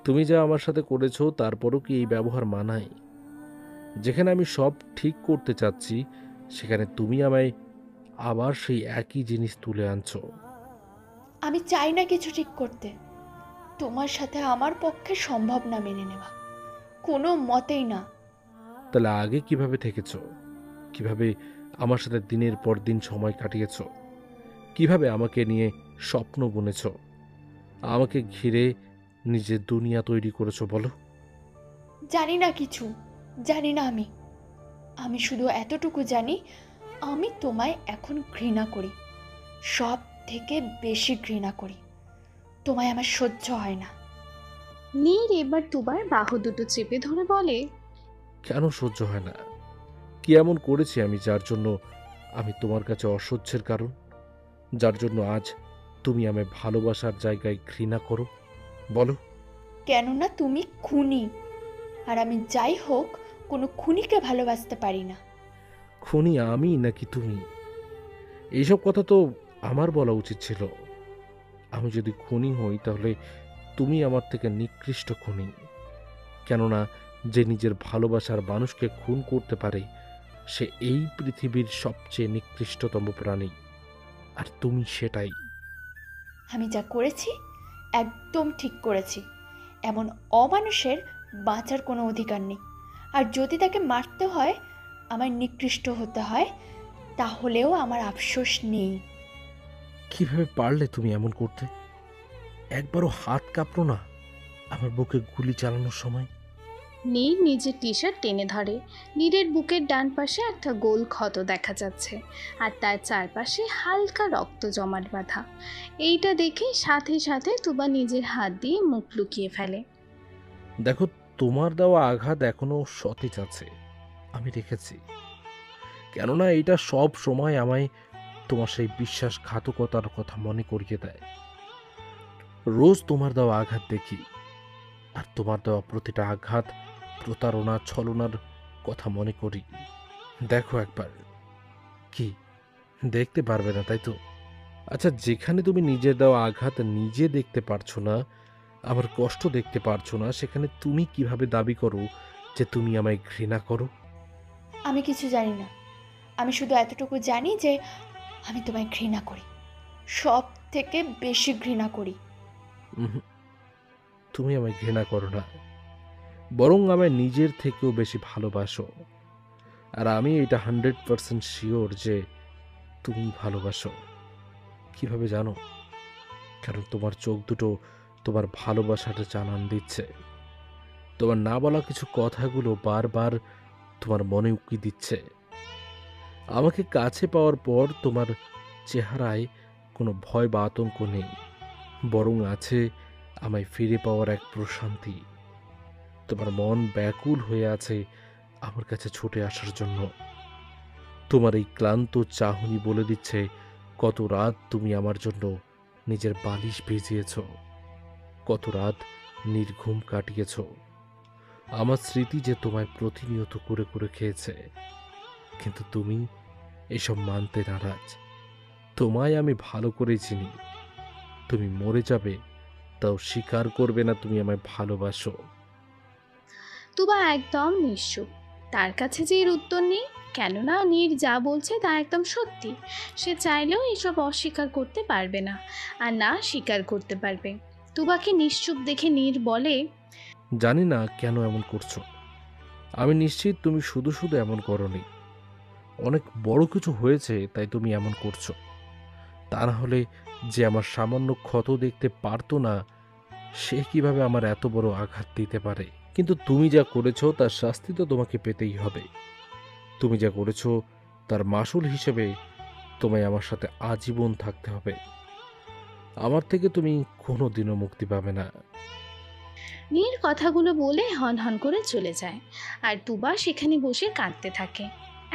Speaker 2: তুমি যা আমার সাথে করেছো তারপরও কি এই ব্যবহার মানায়? যেখানে আমি সব ঠিক করতে চাচ্ছি সেখানে তুমি আমায় আবার সেই একই জিনিস তুলে আনছো।
Speaker 5: আমি চাই না কিছু ঠিক করতে। তোমার সাথে আমার পক্ষে সম্ভব না মেনে নেওয়া, কোনো মতেই না।
Speaker 2: তাহলে আগে কিভাবে থেকেছো? কিভাবে আমার সাথে দিনের পর দিন সময় কাটিয়েছো? কিভাবে আমাকে নিয়ে স্বপ্ন বুনেছো? আমাকে ঘিরে নিজের দুনিয়া তৈরি করেছো বলো?
Speaker 5: জানি না কিছু, জানি না। আমি শুধু এতটুকু জানি, আমি তোমায় এখন ঘৃণা করি, সব থেকে বেশি ঘৃণা করি। তোমায় আমার সহ্য হয় না।
Speaker 1: নীর এবার তুবার বাহু দুটো চেপে ধরে বলে,
Speaker 2: কেন সহ্য হয় না? কি এমন করেছি আমি যার জন্য আমি তোমার কাছে অসহ্যের কারণ? যার জন্য আজ তুমি আমায় ভালোবাসার জায়গায় ঘৃণা করো? বলো।
Speaker 5: কেননা তুমি খুনি, আর আমি যাই হোক কোনো খুনিকে ভালোবাসতে পারি না।
Speaker 2: খুনি আমি নাকি তুমি? এইসব কথা তো আমার বলা উচিত ছিল। আমি যদি খুনি হই তাহলে তুমি আমার থেকে নিকৃষ্ট খুনি। কেননা যে নিজের ভালোবাসার মানুষকে খুন করতে পারে সে এই পৃথিবীর সবচেয়ে নিকৃষ্টতম প্রাণী, আর তুমি সেটাই।
Speaker 5: আমি যা করেছি একদম ঠিক করেছি। এমন অমানুষের বাঁচার কোনো অধিকার নেই। আর যদি তাকে মারতে হয়, আমার নিকৃষ্ট হতে হয়, তাহলেও আমার আফসোস নেই।
Speaker 2: কিভাবে পারলে তুমি এমন করতে? একবারও হাত কাঁপলো না আমার বুকে গুলি চালানোর সময়?
Speaker 1: নীর নিজের টি শার্ট টেনে ধরে। নীরের বুকের ডান পাশে একটা গোল ক্ষত দেখা যাচ্ছে, আর তার চারপাশে হালকা রক্ত জমাট বাঁধা। এইটা দেখে সাথে সাথে তুবা নিজের হাত দিয়ে মুখ লুকিয়ে ফেলে।
Speaker 2: দেখো, তোমার দেওয়া আঘাত এখনো সতেজ আছে, আমি রেখেছি। কেননা এটা সব সময় আমায় তোমার সেই বিশ্বাসঘাতকতার কথা মনে করিয়ে দেয়। রোজ তোমার দেওয়া আঘাত দেখি, আর তোমার দেওয়া প্রতিটা আঘাত প্রতারণা ছলনার কথা মনে করি। দেখো একবার। কি দেখতে পারবে না, তাই তো? আচ্ছা, যেখানে তুমি নিজের দেওয়া আঘাত নিজে দেখতে পারছো না, আমার কষ্ট দেখতে পারছো না, সেখানে তুমি কিভাবে দাবি করো যে তুমি আমায় ঘৃণা করো?
Speaker 5: আমি কিছু জানি না। আমি শুধু এতটুকু জানি যে আমি তোমায় ঘৃণা করি, সব থেকে বেশি ঘৃণা করি।
Speaker 2: উহুম, তুমি আমায় ঘৃণা করো না, বরং আমায় নিজের থেকেও বেশি ভালোবাসো। আর আমি এটা 100% শিওর যে তুমি ভালোবাসো। কিভাবে জানো? কারণ তোমার চোখ দুটো তোমার ভালোবাসাটা জানান দিচ্ছে। তোমার না বলা কিছু কথাগুলো বারবার তোমার মনে উকি দিচ্ছে। আমাকে কাছে পাওয়ার পর তোমার চেহারায় কোনো ভয় বা আতঙ্ক নেই, বরং আছে আমায় ফিরে পাওয়ার এক প্রশান্তি। তোমার মন ব্যাকুল হয়ে আছে আমার কাছে ছুটে আসার জন্য। তোমার এই ক্লান্ত চাহনি বলে দিচ্ছে কত রাত তুমি আমার জন্য নিজের বালিশ ভিজিয়েছ, কত রাত নির্ঘুম কাটিয়েছ। আমার স্মৃতি যে তোমায় প্রতিনিয়ত করে করে খেয়েছে, কিন্তু তুমি এসব মানতে নারাজ। তোমায় আমি ভালো করে চিনি। তুমি মরে যাবে তাও স্বীকার করবে না তুমি আমায় ভালোবাসো।
Speaker 1: তুবা একদম নিশ্চুপ। তার কাছে যে এর উত্তর নেই, কেননা নীর যা বলছে তা একদম সত্যি। সে চাইলেও এসব অস্বীকার করতে পারবে না, আর না স্বীকার করতে পারবে। তুবাকে নিশ্চুপ দেখে নীর বলে,
Speaker 2: জানি না কেন এমন করছো। আমি নিশ্চিত তুমি শুধু শুধু এমন করনি। অনেক বড় কিছু হয়েছে তাই তুমি এমন করছো। তা না হলে যে আমার সামান্য ক্ষত দেখতে পারতো না, সে কিভাবে আমার এত বড় আঘাত দিতে পারে? কিন্তু তুমি যা করেছো তার শাস্তি তো তোমাকে পেতেই হবে। তুমি যা করেছো তার মাসুল হিসেবে তোমায় আমার সাথে আজীবন থাকতে হবে। আমার থেকে তুমি কোনোদিনও মুক্তি পাবে না।
Speaker 1: নীর কথাগুলো বলে হন হন করে চলে যায়, আর তুবা সেখানে বসে কাঁদতে থাকে।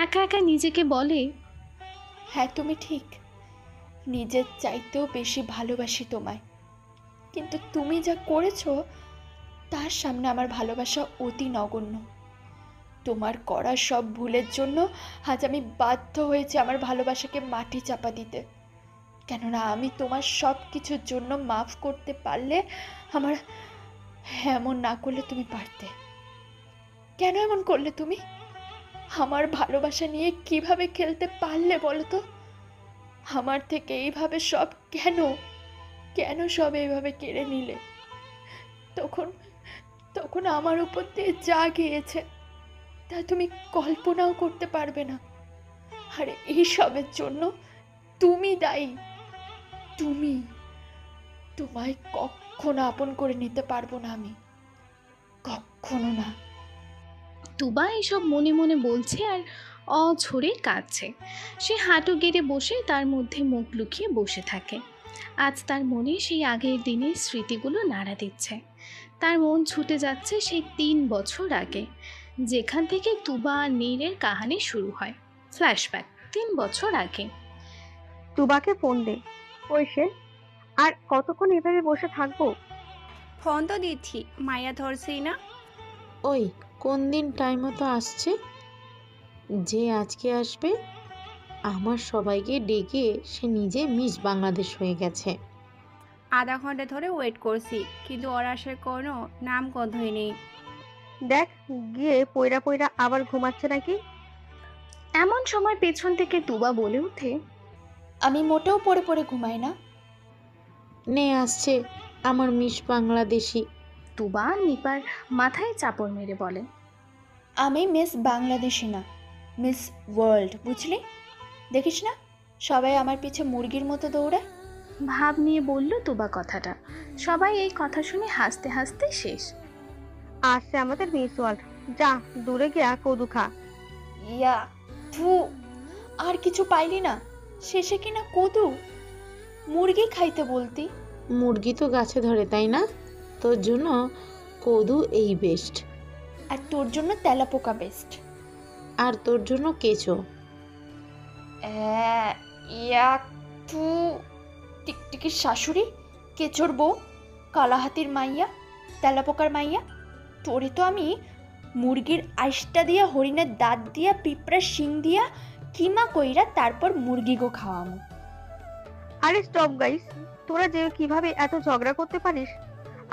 Speaker 1: একা একা নিজেকে বলে,
Speaker 5: হ্যাঁ তুমি ঠিক, নিজের চাইতেও বেশি ভালোবাসি তোমায়। কিন্তু তুমি যা করেছো তার সামনে আমার ভালোবাসা অতি নগণ্য। তোমার করা সব ভুলের জন্য আজ আমি বাধ্য হয়েছি আমার ভালোবাসাকে মাটি চাপা দিতে। কেননা আমি তোমার সব কিছুর জন্য মাফ করতে পারলে আমার, এমন না করলে তুমি পারতে। কেন এমন করলে তুমি? আমার ভালোবাসা নিয়ে কিভাবে খেলতে পারলে বলো তো? আমার থেকে এইভাবে সব কেন কেন সব এইভাবে কেড়ে নিলে? তখন তখন আমার উপর দিয়ে যা গিয়েছে তা তুমি কল্পনাও করতে পারবে না। আর এই সবের জন্য তুমি দায়ী। তুমি, তোমায় কখনো আপন করে নিতে পারবো না আমি, কখনো না।
Speaker 1: তুবা এসব মনে মনে বলছে আর অঝরে কাঁদছে। সে হাঁটু গেড়ে বসে তার মধ্যে মুখ লুকিয়ে বসে থাকে। আজ তার মনে সেই আগের দিনের স্মৃতিগুলো নাড়া দিচ্ছে। তার মন ছুটে যাচ্ছে সেই 3 বছর আগে, যেখান থেকে তুবা আর নীরের কাহিনী শুরু হয়। ফ্ল্যাশব্যাক 3 বছর আগে।
Speaker 9: তুবাকে ফোন দে। ওই সে, আর কতক্ষণ এভাবে বসে থাকবো?
Speaker 6: ফোন তো দিচ্ছি, মায়া ধরছেই না।
Speaker 10: ওই কোন দিন টাইম মতো আসছে? যে আজকে আসবে আমার সবাইকে ডেকে সে নিজে মিস বাংলাদেশ হয়ে গেছে।
Speaker 6: আধা ঘন্টা ধরে ওয়েট করছি, কিন্তু ওর আসার কোনো নাম গন্ধই নেই।
Speaker 9: দেখ গিয়ে পয়রা পয়রা আবার ঘুমাচ্ছে নাকি।
Speaker 1: এমন সময় পেছন থেকে তুবা বলে ওঠে,
Speaker 5: আমি মোটেও পড়ে পড়ে ঘুমাই না।
Speaker 10: নে আসছে আমার মিস বাংলাদেশি।
Speaker 1: তুবা নিপার মাথায় চাপড় মেরে বলে,
Speaker 5: আমি মিস বাংলাদেশি না, মিস ওয়ার্ল্ড, বুঝলি? দেখিস না সবাই আমার পিছে মুরগির মতো দৌড়ায়।
Speaker 1: ভাব নিয়ে বলল তুবা কথাটা। সবাই এই কথা শুনে হাসতে হাসতে শেষ।
Speaker 9: আসছে আমাদের মিস ওয়ার্ল্ড, যা দূরে গিয়া কদু খা।
Speaker 5: ইয়া থু, আর কিছু পাইলি না? শেষে কিনা কদু? মুরগি খাইতে বলতি।
Speaker 10: মুরগি তো গাছে ধরে তাই না? তোর জন্য কদু এই বেস্ট।
Speaker 5: আর তোর জন্য তেলাপোকা বেস্ট।
Speaker 10: আর তোর জন্য কেঁচো।
Speaker 5: ইয়া থু, টিকটিকির শাশুড়ি, কেচোর বউ, কালাহাতির মাইয়া, তেলাপোকার মাইয়া। তোরে তো আমি মুরগির আইসটা দিয়া, হরিণের দাঁত দিয়া, পিঁপড়ার শিং দিয়া কিমা কইরা তারপর মুরগি গো খাওয়ামু।
Speaker 9: আরে স্টপ গাইস, তোরা যে কিভাবে এত ঝগড়া করতে পারিস?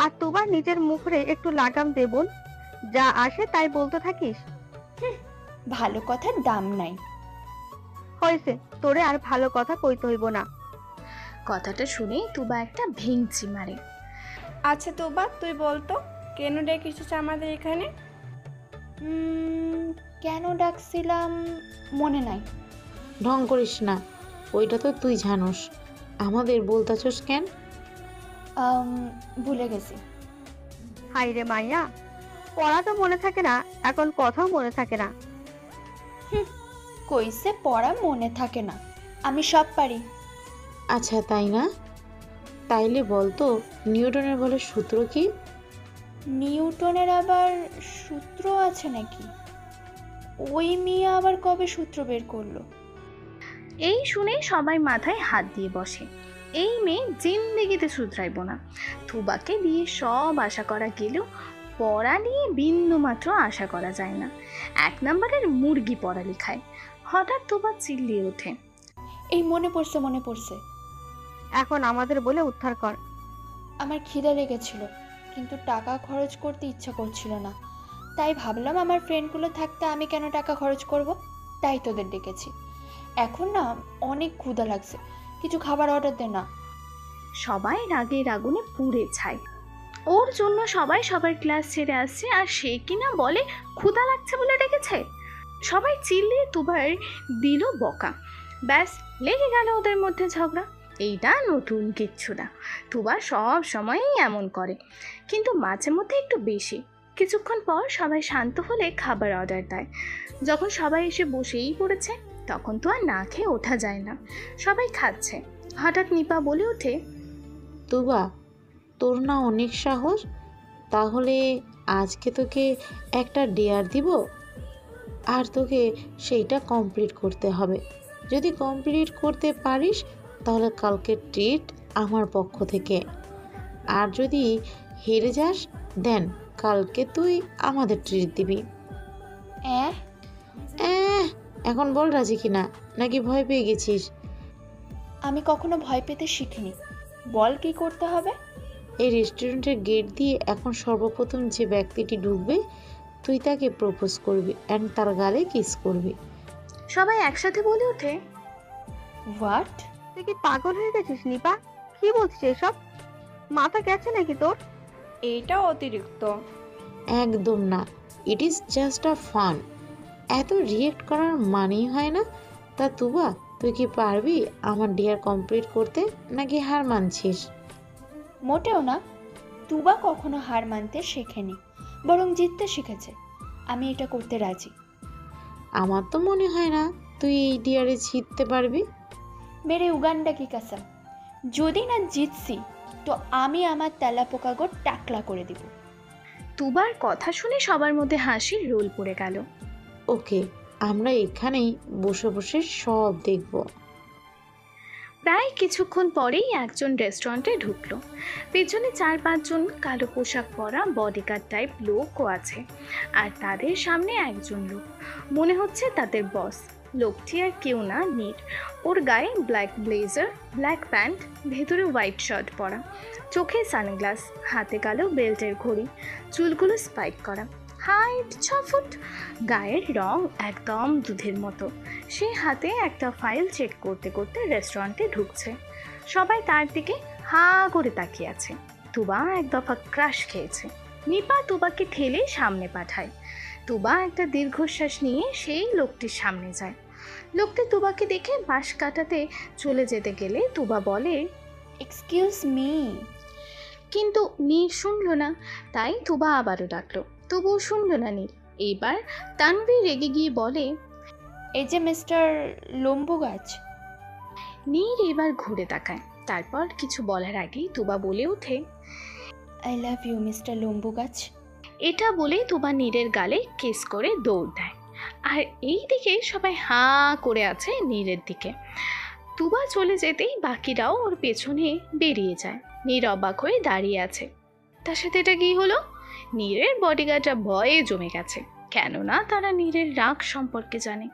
Speaker 9: আর তোবার নিজের মুখরে একটু লাগাম দে বোন, যা আসে তাই বলতে থাকিস।
Speaker 5: ভালো কথার দাম নাই।
Speaker 9: হয়েছে, তোরে আর ভালো কথা কইতে হইব না।
Speaker 1: কথাটা শুনে তুবা একটা ভেঙচি মারে।
Speaker 6: আচ্ছা তোবা, তুই বলতো কেন ডেকেছিস আমাদের এখানে?
Speaker 5: কেন ডাকছিলাম মনে নাই।
Speaker 10: ঢং করিস না, ওইটা তো তুই জানোস, আমাদের বলতাছস কেন?
Speaker 5: ভুলে গেছি।
Speaker 9: হাই রে মাইয়া, পড়া তো মনে থাকে না, এখন কথাও মনে থাকে না।
Speaker 5: কইছে পড়া মনে থাকে না, আমি সব পারি।
Speaker 10: আচ্ছা তাই না? তাইলে বলতো নিউটনের বলের সূত্র কি?
Speaker 5: নিউটনের আবার সূত্র আছে নাকি? ওই মেয়ে আবার কবে সূত্র বের করলো?
Speaker 1: এই শুনে সবাই মাথায় হাত দিয়ে বসে। এই মেয়ে জিন্দেগিতে শুধরাইব না। তুবাকে দিয়ে সব আশা করা গেলেও পড়া নিয়ে বিন্দু মাত্র আশা করা যায় না। 1 নম্বরের মুরগি পড়ালেখায়। হঠাৎ তুবা চিল্লিয়ে ওঠে,
Speaker 5: এই মনে পড়ছে মনে পড়ছে,
Speaker 9: এখন আমাদের বলে উদ্ধার কর।
Speaker 5: আমার খিদে লেগেছিল, কিন্তু টাকা খরচ করতে ইচ্ছা করছিল না। তাই ভাবলাম আমার ফ্রেন্ডগুলো থাকতে আমি কেন টাকা খরচ করব, তাই তোদের ডেকেছি। এখন না অনেক ক্ষুধা লাগছে, কিছু খাবার অর্ডার দে না।
Speaker 1: সবাই রাগের আগুনে পুড়ে ছাই। ওর জন্য সবাই সবার ক্লাস ছেড়ে আসছে, আর সে কিনা বলে ক্ষুধা লাগছে বলে ডেকেছে। সবাই চিল্লিয়ে তুবার দিল বকা। ব্যাস, লেগে গেল ওদের মধ্যে ঝগড়া। এইটা নতুন কিচ্ছু না, তুবা সব সময়ই এমন করে, কিন্তু মাঝে মধ্যে একটু বেশি। কিছুক্ষণ পর সবাই শান্ত হলে খাবার অর্ডার দেয়। যখন সবাই এসে বসেই পড়েছে, তখন তো আর না খেয়ে ওঠা যায় না। সবাই খাচ্ছে। হঠাৎ নিপা বলে ওঠে,
Speaker 10: তুবা, তোর না অনেক সাহস, তাহলে আজকে তোকে একটা ডেয়ার দিব, আর তোকে সেইটা কমপ্লিট করতে হবে। যদি কমপ্লিট করতে পারিস তাহলে কালকে ট্রিট আমার পক্ষ থেকে, আর যদি হেরে যাস দেন কালকে তুই আমাদের ট্রিট দিবি। এখন বল রাজি কিনা, নাকি ভয় পেয়ে গেছিস?
Speaker 5: আমি কখনো ভয় পেতে শিখিনি, বল কি করতে হবে।
Speaker 10: এই রেস্টুরেন্টের গেট দিয়ে এখন সর্বপ্রথম যে ব্যক্তিটি ঢুকবে তুই তাকে প্রপোজ করবি অ্যান্ড তার গালে কিস করবি।
Speaker 1: সবাই একসাথে বলে ওঠে,
Speaker 5: হোয়াট?
Speaker 9: তুই কি পাগল হয়ে গেছিস নিপা? কি বলছিস এসব? মাথা গেছে নাকি তোর?
Speaker 6: এইটা অতিরিক্ত।
Speaker 10: একদম না, it is just a fun. এত রিয়েক্ট করার মানেই হয় না। তা তুবা, তুই কি পারবি আমার ডিয়ার কমপ্লিট করতে, নাকি হার মানছিস?
Speaker 5: মোটেও না, তুবা কখনো হার মানতে শেখেনি, বরং জিততে শিখেছে। আমি এটা করতে রাজি।
Speaker 10: আমার তো মনে হয় না তুই এই ডিয়ারে জিততে পারবি।
Speaker 5: মেরে উগান্ডা কি কাসাম, যদি না জিতছি তো আমি আমার তেলাপোকাগো টাকলা করে দিব।
Speaker 1: তুবার কথা শুনে সবার মধ্যে হাসির রোল পড়ে গেল।
Speaker 10: ওকে, আমরা এখানেই বসে বসে সব দেখব।
Speaker 1: প্রায় কিছুক্ষণ পরেই একজন রেস্টুরেন্টে ঢুকলো। পেছনে 4-5 জন কালো পোশাক পরা বডিগার্ড টাইপ লোকও আছে, আর তাদের সামনে একজন লোক, মনে হচ্ছে তাদের বস। লোকটি আর কেউ না, নীর। ওর গায়ে ব্ল্যাক ব্লেজার, ব্ল্যাক প্যান্ট, ভেতরে হোয়াইট শার্ট পরা, চোখে সানগ্লাস, হাতে কালো বেল্টের ঘড়ি, চুলগুলো স্পাইক করা, হাইট 6 ফুট, গায়ের রং একদম দুধের মতো। সে হাতে একটা ফাইল চেক করতে করতে রেস্টুরেন্টে ঢুকছে। সবাই তার দিকে হা করে তাকিয়ে আছে। তুবা এক দফা ক্রাশ খেয়েছে। নিপা তুবাকে ঠেলে সামনে পাঠায়। তুবা একটা দীর্ঘশ্বাস নিয়ে সেই লোকটির সামনে যায়। লোকটি তুবাকে দেখে বাঁশ কাটাতে চলে যেতে গেলে তুবা বলে,
Speaker 5: এক্সকিউজ মি।
Speaker 1: কিন্তু নীর শুনল না, তাই তুবা আবারও ডাকলো, তবুও শুনল না নীর। এইবার তানভি রেগে গিয়ে বলে,
Speaker 5: এই যে মিস্টার লম্বু গাছ।
Speaker 1: নীর এবার ঘুরে তাকায়। তারপর কিছু বলার আগেই তুবা বলে ওঠে,
Speaker 5: আই লাভ ইউ মিস্টার লম্বু গাছ।
Speaker 1: এটা বলেই তুবা নীরের গালে কিস করে দৌড় দেয়। আর এই দিকে সবাই হাঁ করে আছে নীরের দিকে। তুবা চলে যেতেই বাকিরাও ওর পেছনে বেরিয়ে যায়। নীর অবাক হয়ে দাঁড়িয়ে আছে। তার সাথে এটা কি হলো? নীরের বডিগার্ডরা ভয়ে জমে গেছে, কেননা তারা নীরের রাগ সম্পর্কে জানে।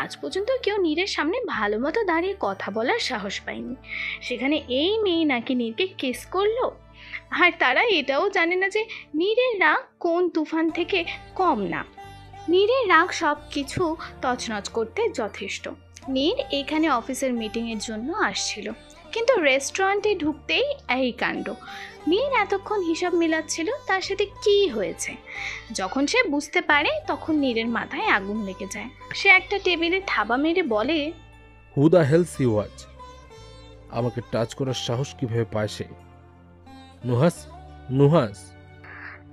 Speaker 1: আজ পর্যন্ত কেউ নীরের সামনে ভালো মতো দাঁড়িয়ে কথা বলার সাহস পায়নি, সেখানে এই মেয়ে নাকি নীরকে কিস করলো। আর তারা এটাও জানে না যে নীরের রাগ কোন তুফান থেকে কম না। নীরের রাগ সব কিছু তছনছ করতে যথেষ্ট, নীর এখানে অফিসের মিটিংয়ের জন্য আসছিল, কিন্তু রেস্টুরেন্টে ঢুকতেই এই কাণ্ড। নীর এতক্ষণ হিসাব মিলাচ্ছিল তার সাথে কি হয়েছে। যখন সে বুঝতে পারে তখন নীরের মাথায় আগুন লেগে যায়। সে একটা টেবিলে থাবা মেরে বলে,
Speaker 2: who the hells you watch? আমাকে টাচ করার সাহস কিভাবে পায় সে? নুহাস, নুহাস।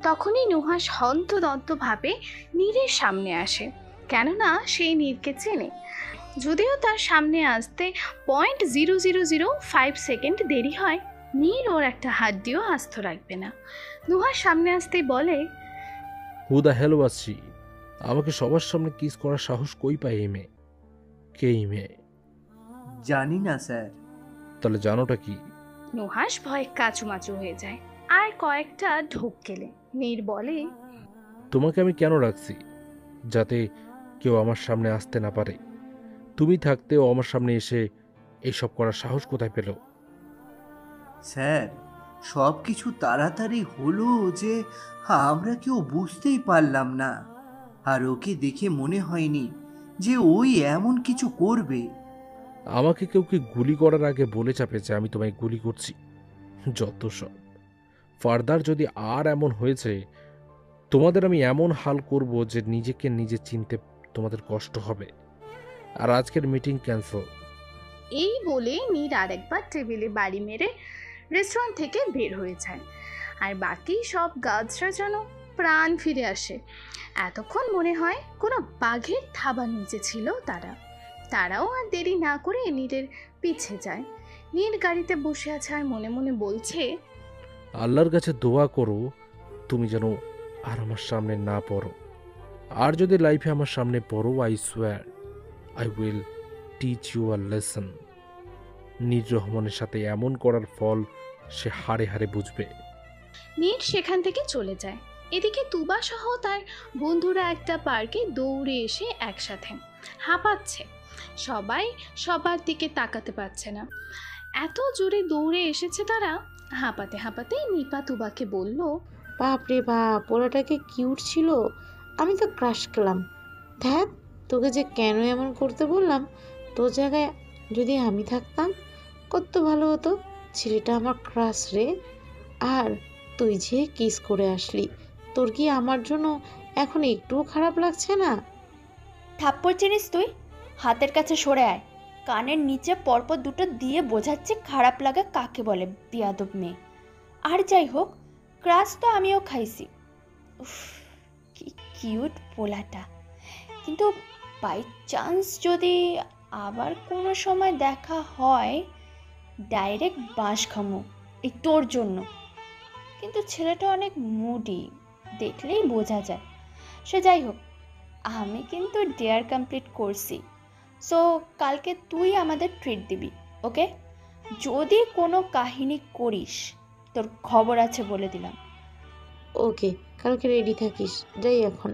Speaker 1: তখনই নুহাস হন্তদন্তভাবে নীরের সামনে আসে, কেননা সেই নীরকে চেনে। যদিও তার সামনে আসতে 0.0005 সেকেন্ড দেরি হয়, নীর ওর একটা হাড্ডিও আস্ত রাখবে না। নুহাস সামনে আসতেই বলে,
Speaker 2: who the hell was she? আমাকে সবার সামনে কিস করার সাহস কই পায় এই মেয়ে? কে এই মেয়ে?
Speaker 11: জানি না স্যার।
Speaker 2: তাহলে জানোটা কি?
Speaker 1: নুহাস ভয়ে কাচুমাচু হয়ে যায় আর কয়েকটা ঢোক গেলে নীর বলে,
Speaker 2: তোমাকে আমি কেন রাখছি? যাতে কেউ আমার সামনে আসতে না পারে। তুমি থাকতেও আমার সামনে এসে এইসব করার সাহস কোথায় পেল?
Speaker 11: স্যার, সব কিছু তাড়াতাড়ি হলো যে আমরা কেউ বুঝতেই পারলাম না। আর ওকে দেখে মনে হয়নি যে ওই এমন কিছু করবে।
Speaker 2: আমাকে কেউ কি গুলি করার আগে বলে চাপেছে আমি তোমায় গুলি করছি? যত সব। ফার্দার যদি আর এমন হয়েছে, তোমাদের আমি এমন হাল করব যে নিজেকে নিজে চিনতে তোমাদের কষ্ট হবে। আর আজকের মিটিং ক্যান্সেল।
Speaker 1: এই বলে নীর আরেকবার টেবিলে বাড়ি মেরে রেস্টুরেন্ট থেকে বের হয়ে যায়। আর বাকি সব গার্ডসরা যেন প্রাণ ফিরে আসে। এতক্ষণ মনে হয় কোনো বাঘের থাবার নিচে ছিল তারাও আর দেরি না করে নীরের পিছে যায়। নীর গাড়িতে বসে আছে আর মনে মনে বলছে,
Speaker 2: আল্লাহর কাছে দোয়া করো তুমি যেন আর আমার সামনে না পড়ো। আর যদি লাইফে আমার সামনে পড়ো, I swear I will teach you a lesson. Nir রহমানের সাথে এমন করার ফল সে হাড়ে হাড়ে বুঝবে।
Speaker 1: নীর সেখান থেকে চলে যায়। এদিকে তুবা সহ তার বন্ধুরা একটা পার্কে দৌড়ে এসে একসাথে হাঁপাচ্ছে। সবাই সবার দিকে তাকাতে পারছে না, এত জোরে দৌড়ে এসেছে তারা। হাঁপাতে হাঁপাতে নিপা তুবাকে বলল,
Speaker 10: বাপ রে বাপ, ওরাটাকে কিউট ছিল। আমি তো ক্রাশ খেলাম। ধ্যাত, তোকে যে কেন এমন করতে বললাম। তোর জায়গায় যদি আমি থাকতাম কত ভালো হতো। ছেলেটা আমার ক্রাশ রে। আর তুই যে কিস করে আসলি, তোর কি আমার জন্য এখন একটুও খারাপ লাগছে না?
Speaker 5: থাপ্পড় চিনিস তুই? হাতের কাছে সরে আয়। কানের নিচে পরপর দুটো দিয়ে বোঝাচ্ছে খারাপ লাগা কাকে বলে, বিয়াদব মেয়ে। আর যাই হোক, ক্রাশ তো আমিও খাইছি। উফ, কি কিউট পোলাটা। কিন্তু বাই চান্স যদি আবার কোনো সময় দেখা হয়, ডাইরেক্ট বাঁশ খামু এই তোর জন্য। কিন্তু ছেলেটা অনেক মুডি, দেখলেই বোঝা যায়। সে যাই হোক, আমি কিন্তু ডেয়ার কমপ্লিট করছি। সো কালকে তুই আমাদের ট্রিট দিবি, ওকে? যদি কোনো কাহিনী করিস তোর খবর আছে বলে দিলাম।
Speaker 10: ওকে, কালকে রেডি থাকিস। যাই এখন।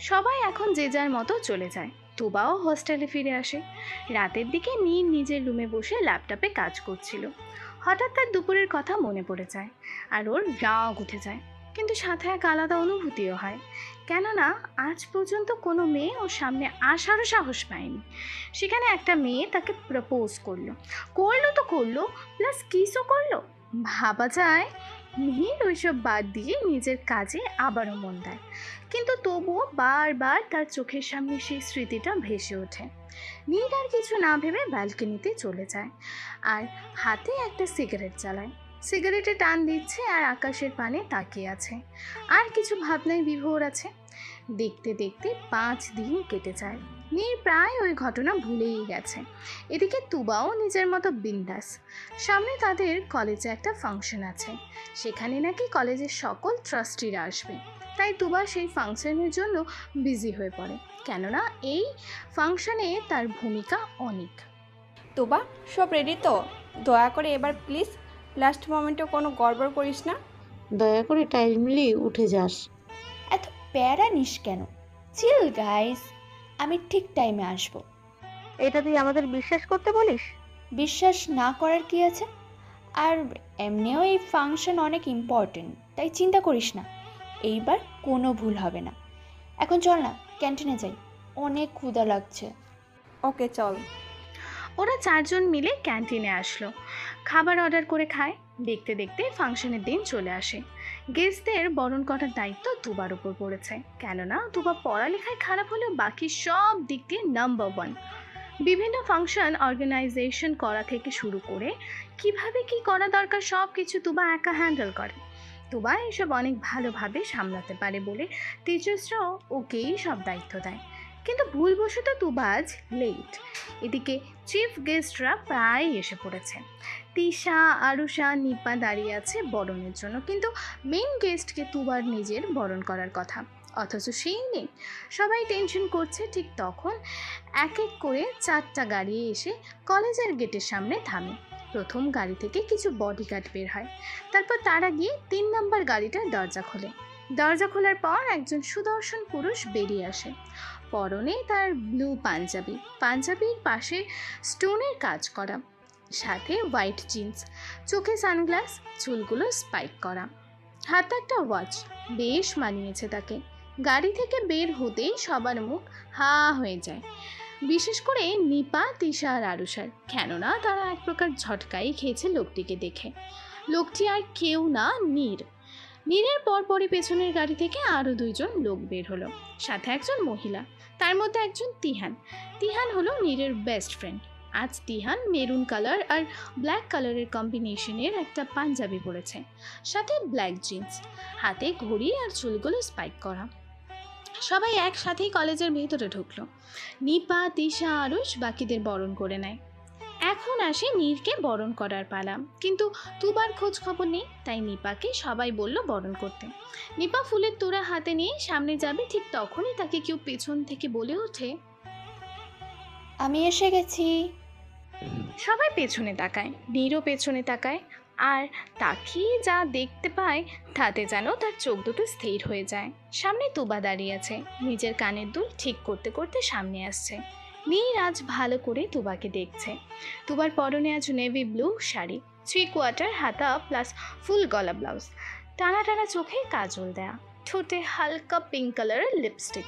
Speaker 1: সবাই এখন যে যার মতো চলে যায়। তুবাও হোস্টেলে ফিরে আসে। রাতের দিকে নীর নিজের রুমে বসে ল্যাপটপে কাজ করছিল। হঠাৎ তার দুপুরের কথা মনে পড়ে যায় আর ওর রাগ উঠে যায়, কিন্তু সাথে এক আলাদা অনুভূতিও হয়। কেননা আজ পর্যন্ত কোনো মেয়ে ওর সামনে আসারও সাহস পায়নি। সেখানে একটা মেয়ে তাকে প্রপোজ করলো তো করলো, প্লাস কিসও করলো। ভাবা যায় নীর ওইসব বাদ দিয়ে নিজের কাজে আবারও মন দেয়, কিন্তু তবুও বারবার তার চোখের সামনে সেই স্মৃতিটা ভেসে ওঠে। নীর আর কিছু না ভেবে ব্যালকনিতে চলে যায় আর হাতে একটা সিগারেট জ্বালায়। সিগারেটে টান দিচ্ছে আর আকাশের পানে তাকিয়ে আছে। আর কিছু ভাবনায় বিভোর আছে। দেখতে দেখতে 5 দিন কেটে যায়। নীর প্রায় ওই ঘটনা ভুলেই গেছে। এদিকে তুবাও নিজের মতো বিন্দাস। সামনে তাদের কলেজে একটা ফাংশন আছে, সেখানে নাকি কলেজের সকল ট্রাস্টিরা আসবে। তাই তুবা সেই ফাংশনের জন্য বিজি হয়ে পড়ে, কেননা এই ফাংশনে তার ভূমিকা অনেক।
Speaker 6: তোবা, সব রেডি তো? দয়া করে এবার প্লিজ লাস্ট মোমেন্টে কোনো গড়বড় করিস না।
Speaker 10: দয়া করে টাইমলি উঠে যাস।
Speaker 5: এত প্যারা নিস কেন? চিল গাইস, আমি ঠিক টাইমে আসবো।
Speaker 9: এটা তুই আমাদের বিশ্বাস করতে বলিস?
Speaker 5: বিশ্বাস না করার কি আছে? আর এমনিও এই ফাংশন অনেক ইম্পর্টেন্ট, তাই চিন্তা করিস না। এইবার কোনো ভুল হবে না। এখন চল না, ক্যান্টিনে যাই, অনেক ক্ষুধা লাগছে।
Speaker 6: ওকে চল।
Speaker 1: ওরা চারজন মিলে ক্যান্টিনে আসলো, খাবার অর্ডার করে খায়। দেখতে দেখতে ফাংশনের দিন চলে আসে। গেস্টদের বরণ করার দায়িত্ব তুবার উপর পড়েছে, কেননা তুবা পড়ালেখায় খারাপ হলেও বাকি সব দিক দিয়ে নাম্বার 1। বিভিন্ন ফাংশন অর্গানাইজেশন করা থেকে শুরু করে কিভাবে কি করা দরকার সব কিছু তুবা একা হ্যান্ডেল করে। তুবা এসব অনেক ভালোভাবে সামলাতে পারে বলে টিচার্সরাও ওকেই সব দায়িত্ব দেয়। কিন্তু ভুলবশত তুবা আজ লেট। এদিকে চিফ গেস্টরা প্রায় এসে পড়েছে। তিশা, আরুষা, নিপা দাঁড়িয়ে আছে বরণের জন্য, কিন্তু মেইন গেস্টকে তুবার নিজের বরণ করার কথা, অথচ সেই নেই। সবাই টেনশন করছে। ঠিক তখন এক এক করে 4টা গাড়ি এসে কলেজের গেটের সামনে থামে। প্রথম গাড়ি থেকে কিছু বডিগার্ড বের হয়, তারপর তারা গিয়ে 3 নম্বর গাড়িটার দরজা খোলে। দরজা খোলার পর একজন সুদর্শন পুরুষ বেরিয়ে আসে। পরনে তার ব্লু পাঞ্জাবি, পাঞ্জাবির পাশে স্টোনের কাজ করা, সাথে হোয়াইট জিন্স, চোখে সানগ্লাস, চুলগুলো স্পাইক করা, হাতে একটা ওয়াচ। বেশ মানিয়েছে তাকে। গাড়ি থেকে বের হতেই সবার মুখ হা হয়ে যায়, বিশেষ করে নিপা, তিশা আর আরুষার, কেননা তারা এক প্রকার ঝটকাই খেয়েছে লোকটিকে দেখে। লোকটি আর কেউ না, নীর। নীরের পরপরই পেছনের গাড়ি থেকে আরও 2 জন লোক বের হলো, সাথে একজন মহিলা, তার মধ্যে একজন তিহান। তিহান হলো নীরের বেস্ট ফ্রেন্ড। আজ তিহান মেরুন কালার আর ব্ল্যাক কালারের কম্বিনেশনের একটা পাঞ্জাবি পরেছে, সাথে ব্ল্যাক জিন্স, হাতে ঘড়ি আর চুলগুলো স্পাইক করা। সবাই একসাথেই কলেজের ভেতরে ঢুকলো। নিপা, তিশা, আরুষ বাকিদের বরণ করে নেয়। এখন আসে নীরকে বরণ করার পালা, কিন্তু তুবার খোঁজ খবর নেই, তাই নিপাকে সবাই বলল বরণ করতে। নিপা ফুলের তোড়া হাতে নিয়ে সামনে যাবে, ঠিক তখনই তাকে কেউ পেছন থেকে বলে ওঠে,
Speaker 5: আমি এসে গেছি।
Speaker 1: সবাই পেছনে তাকায়, নীরও পেছনে তাকায়, আর তাকিয়ে যা দেখতে পায় তাতে যেন তার চোখ দুটো স্থির হয়ে যায়। সামনে তুবা দাঁড়িয়ে আছে, নিজের কানের দুল ঠিক করতে করতে সামনে আসছে। নীর আজ ভালো করে তুবাকে দেখছে। তুবার পরনে আজ নেভি ব্লু শাড়ি, 3/4 হাতা প্লাস ফুল গলা ব্লাউজ, টানা টানা চোখে কাজল দেয়া, ঠোঁটে হালকা পিঙ্ক কালারের লিপস্টিক,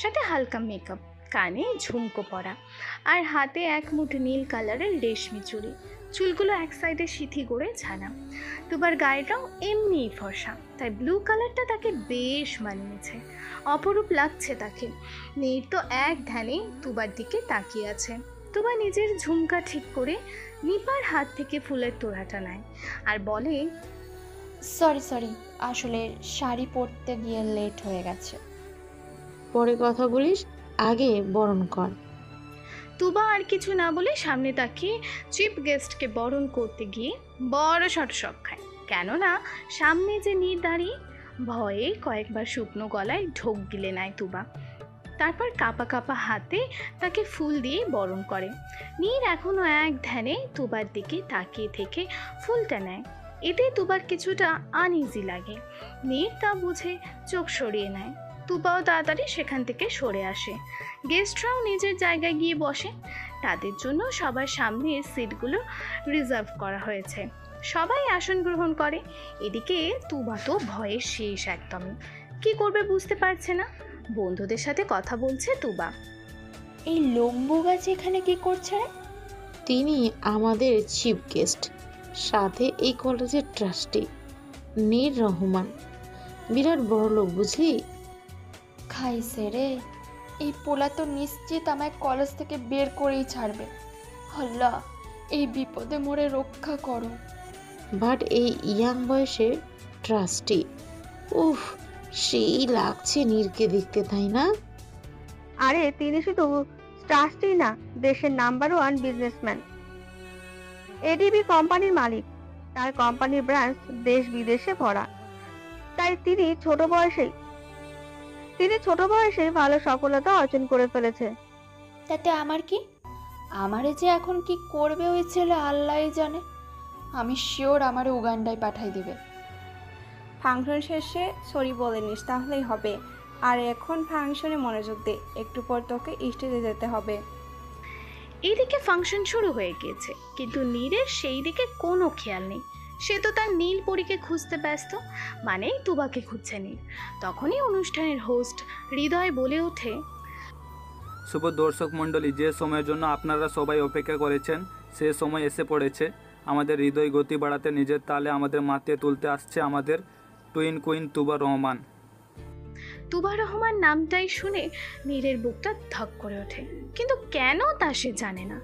Speaker 1: সাথে হালকা মেকআপ, কানে ঝুমকো পরা, আর হাতে এক মুঠ নীল কালারের রেশমি চুড়ি, চুলগুলো এক সাইডে সিথি করে ছানা। তুবার গায়েটাও এমনি ফর্সা, তাই ব্লু কালারটা তাকে বেশ মানিয়েছে, অপরূপ লাগছে তাকে। নীর তো এক ধ্যানে তুবার দিকে তাকিয়ে আছে। তুবা নিজের ঝুমকা ঠিক করে নিপার হাত থেকে ফুলের তোড়াটা নেয় আর বলে,
Speaker 5: সরি, আসলে শাড়ি পরতে গিয়ে লেট হয়ে গেছে।
Speaker 10: পরে কথা বলিস, আগে বরণ কর।
Speaker 1: তুবা আর কিছু না বলে সামনে তাকিয়ে চিফ গেস্টকে বরণ করতে গিয়ে বড় শক খায়, কেননা সামনে যে নীর দাঁড়িয়ে। ভয়ে কয়েকবার শুকনো গলায় ঢোক গিলে নেয় তুবা, তারপর কাঁপা কাঁপা হাতে তাকে ফুল দিয়ে বরণ করে। নীর এখনও এক ধ্যানে তুবার দিকে তাকিয়ে থেকে ফুলটা নেয়। এতে তুবার কিছুটা আনইজি লাগে। নীর তা বুঝে চোখ সরিয়ে নেয়। তুবাও তাড়াতাড়ি সেখান থেকে সরে আসে। গেস্টরাও নিজের জায়গায় গিয়ে বসে। তাদের জন্য সবার সামনের সিটগুলো রিজার্ভ করা হয়েছে। সবাই আসন গ্রহণ করে। এদিকে তুবা তো ভয়ে শেষ, একদমই কি করবে বুঝতে পারছে না। বন্ধুদের সাথে কথা বলছে তুবা।
Speaker 5: এই লম্বু গাছ এখানে কি করছে রে?
Speaker 10: তিনি আমাদের চিফ গেস্ট, সাথে এই কলেজের ট্রাস্টি নীর রহমান, বিরাট বড় লোক বুঝলি।
Speaker 5: খাইছে রে, এই পোলা তো নিশ্চিত আমায় কলেজ থেকে বের করেই ছাড়বে। আল্লাহ, এই বিপদে মোরে রক্ষা করো।
Speaker 10: বাট এই ইয়াং বয়সে ট্রাস্টি, উফ, সেই লাগছে নীরকে দেখতে, তাই না?
Speaker 9: আরে তিনি শুধু ট্রাস্টি না, দেশের নাম্বার 1 বিজনেসম্যান। এডিবি কোম্পানির মালিক। তার কোম্পানির ব্রাঞ্চ দেশ বিদেশে ভরা। তাই তিনি ছোট বয়সে ভালো সফলতা অর্জন করে ফেলেছে।
Speaker 5: তাতে আমার কি? আমারে যে এখন কি করবে ওই ছেলে আল্লাহই জানে। আমি শিওর আমারে উগান্ডায় পাঠাই দিবে।
Speaker 6: ফাংশন শেষে সরি বলে নিস, তাহলেই হবে। আর এখন ফাংশনে মনোযোগ দে, একটু পর তোকে স্টেজে যেতে হবে।
Speaker 1: এইদিকে ফাংশন শুরু হয়ে গিয়েছে, কিন্তু নীরের সেই দিকে কোনো খেয়াল নেই। সে তো তার নীল পরীকে খুঁজতে ব্যস্ত, মানে তুবাকে খুঁজছে নীর। তখনই অনুষ্ঠানের হোস্ট হৃদয় বলে ওঠে,
Speaker 12: শুভ দর্শক মণ্ডলী, যে সময়ের জন্য আপনারা সবাই অপেক্ষা করেছেন সে সময় এসে পড়েছে। আমাদের হৃদয় গতি বাড়াতে নিজের তালে আমাদের মাতিয়ে তুলতে আসছে আমাদের টুইন কুইন তুবা রহমান।
Speaker 1: তুবা রহমান নামটাই শুনে নীরের বুকটা ধক করে ওঠে, কিন্তু কেন তা সে জানে না।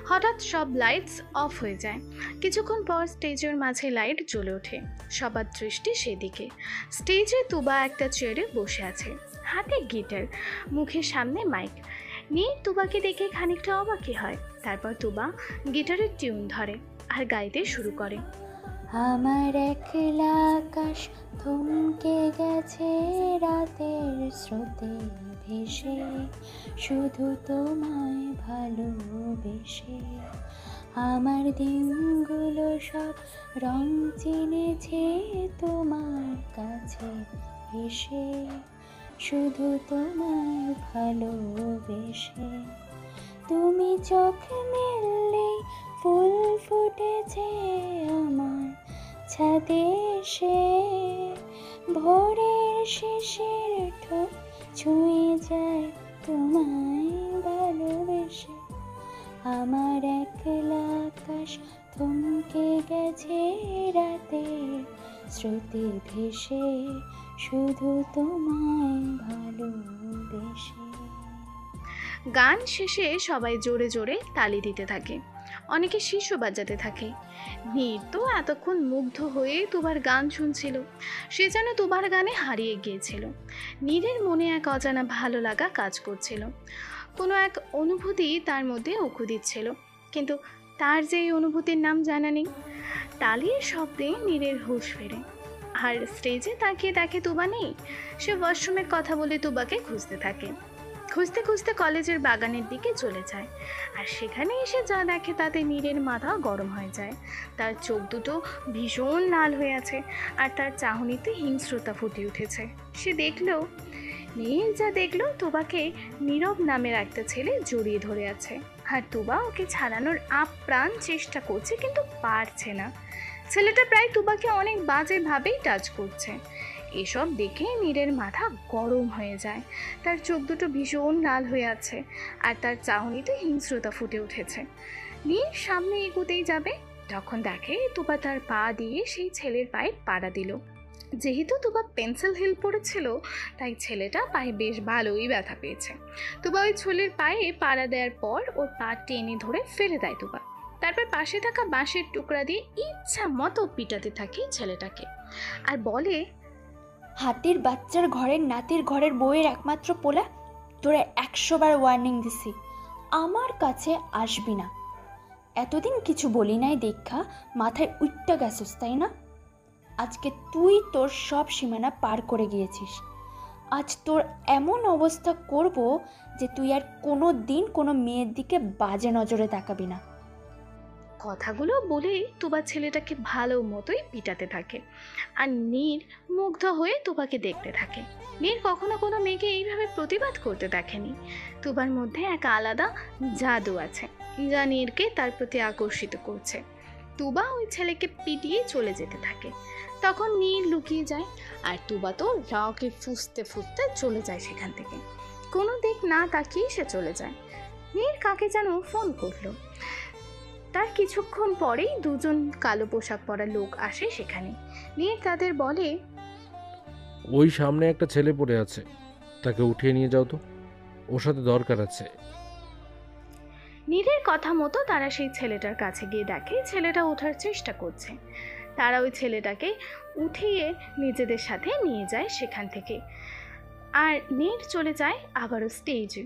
Speaker 1: হঠাৎ সব লাইটস অফ হয়ে যায়। কিছুক্ষণ পর স্টেজের মাঝে লাইট জ্বলে ওঠে। সবার দৃষ্টি সেদিকে। স্টেজে তুবা একটা চেয়ারে বসে আছে, হাতে গিটার, মুখের সামনে মাইক। নীর তুবাকে দেখে খানিকটা অবাকই হয়। তারপর তুবা গিটারের টিউন ধরে আর গাইতে শুরু করে।
Speaker 5: আমার একলা আকাশ থমকে গেছে রাতের স্রোতে ভেসে, শুধু তোমায় ভালোবেসে। আমার দিনগুলো সব রং চিনেছে তোমার কাছে এসে, শুধু তোমায় ভালোবেসে। তুমি চোখ মেললেই ফুল ফুটেছে আমার ছাদে এসে, ভোরের শেষের ঠোঁট ছুঁয়ে যায় তোমায় ভালোবেসে। আমার একলা আকাশ থমকে গেছে রাতের স্রোতে ভেসে, শুধু তোমায় ভালোবেসে।
Speaker 1: গান শেষে সবাই জোরে জোরে তালি দিতে থাকে, অনেকে শীর্ষ বাজাতে থাকে। নীর তো এতক্ষণ মুগ্ধ হয়ে তুবার গান শুনছিল। সে যেন তুবার গানে হারিয়ে গিয়েছিল। নীরের মনে এক অজানা ভালো লাগা কাজ করছিল। কোনো এক অনুভূতি তার মধ্যে উঁকু দিচ্ছিল, কিন্তু তার যে এই অনুভূতির নাম জানা নেই। তালির শব্দে নীরের হুঁশ ফেরে, আর স্টেজে তাকিয়ে দেখে তুবা নেই। সে ওয়াশরুমের কথা বলে তুবাকে খুঁজতে থাকে। খুঁজতে খুঁজতে কলেজের বাগানের দিকে চলে যায়, আর সেখানে এসে যা দেখে তাতে নীরের মাথা গরম হয়ে যায়। তার চোখ দুটো ভীষণ লাল হয়ে আছে, আর তার চাহনিতে হিংস্রতা ফুটে উঠেছে। সে দেখলো, নীর যা দেখলো, তুবাকে নীরব নামের একটা ছেলে জড়িয়ে ধরে আছে, আর তুবা ওকে ছাড়ানোর আপ্রাণ চেষ্টা করছে, কিন্তু পারছে না। ছেলেটা প্রায় তুবাকে অনেক বাজেভাবেই টাচ করছে। এসব দেখে নীরের মাথা গরম হয়ে যায়। তার চোখ দুটো ভীষণ লাল হয়ে আছে, আর তার চাহনিতে হিংস্রতা ফুটে উঠেছে। নীর সামনে এগোতেই যাবে, তখন দেখে তুবা তার পা দিয়ে সেই ছেলের পায়ে পাড়া দিল। যেহেতু তুবা পেন্সিল হিল পড়েছিল, তাই ছেলেটা পায়ে বেশ ভালোই ব্যথা পেয়েছে। তুবা ওই ছেলের পায়ে পাড়া দেওয়ার পর ওর পা টেনে ধরে ফেলে দেয় তুবা। তারপর পাশে থাকা বাঁশের টুকরা দিয়ে ইচ্ছা মতো পিটাতে থাকে ছেলেটাকে, আর বলে,
Speaker 5: হাতির বাচ্চার ঘরের নাতির ঘরের বউয়ের একমাত্র পোলা, তোরা 100 বার ওয়ার্নিং দিছি, আমার কাছে আসবি না। এতদিন কিছু বলি নাই দেখা মাথায় উঠটা গেছিস, তাই না? আজকে তুই তোর সব সীমানা পার করে গিয়েছিস। আজ তোর এমন অবস্থা করব যে তুই আর কোনো দিন কোনো মেয়ের দিকে বাজে নজরে তাকাবি না।
Speaker 1: কথাগুলো বলে তুবা ছেলেটাকে ভালো মতোই পিটাতে থাকে, আর নীর মুগ্ধ হয়ে তুবাকে দেখতে থাকে। নীর কখনো কোনো মেয়েকে এইভাবে প্রতিবাদ করতে দেখেনি। তুবার মধ্যে এক আলাদা জাদু আছে, যা নীরকে তার প্রতি আকর্ষিত করছে। তুবা ওই ছেলেকে পিটিয়ে চলে যেতে থাকে। তখন নীর লুকিয়ে যায়, আর তুবা তো রাওকে ফুঁসতে ফুঁসতে চলে যায় সেখান থেকে। কোনো দিক না তাকিয়ে সে চলে যায়। নীর কাকে যেন ফোন করলো। তার কিছুক্ষণ পরেই দুজন কালো পোশাক পরা লোক আসে সেখানে। নীর তাদের বলে,
Speaker 2: ওই সামনে একটা ছেলে পড়ে আছে, তাকে উঠিয়ে নিয়ে যাও তো, ওর সাথে দরকার আছে।
Speaker 1: নীরের কথা মতো তারা সেই ছেলেটার কাছে গিয়ে দেখে ছেলেটা ওঠার চেষ্টা করছে। তারা ওই ছেলেটাকে উঠিয়ে নিজেদের সাথে নিয়ে যায় সেখান থেকে, আর নীর চলে যায় আবারও স্টেজে।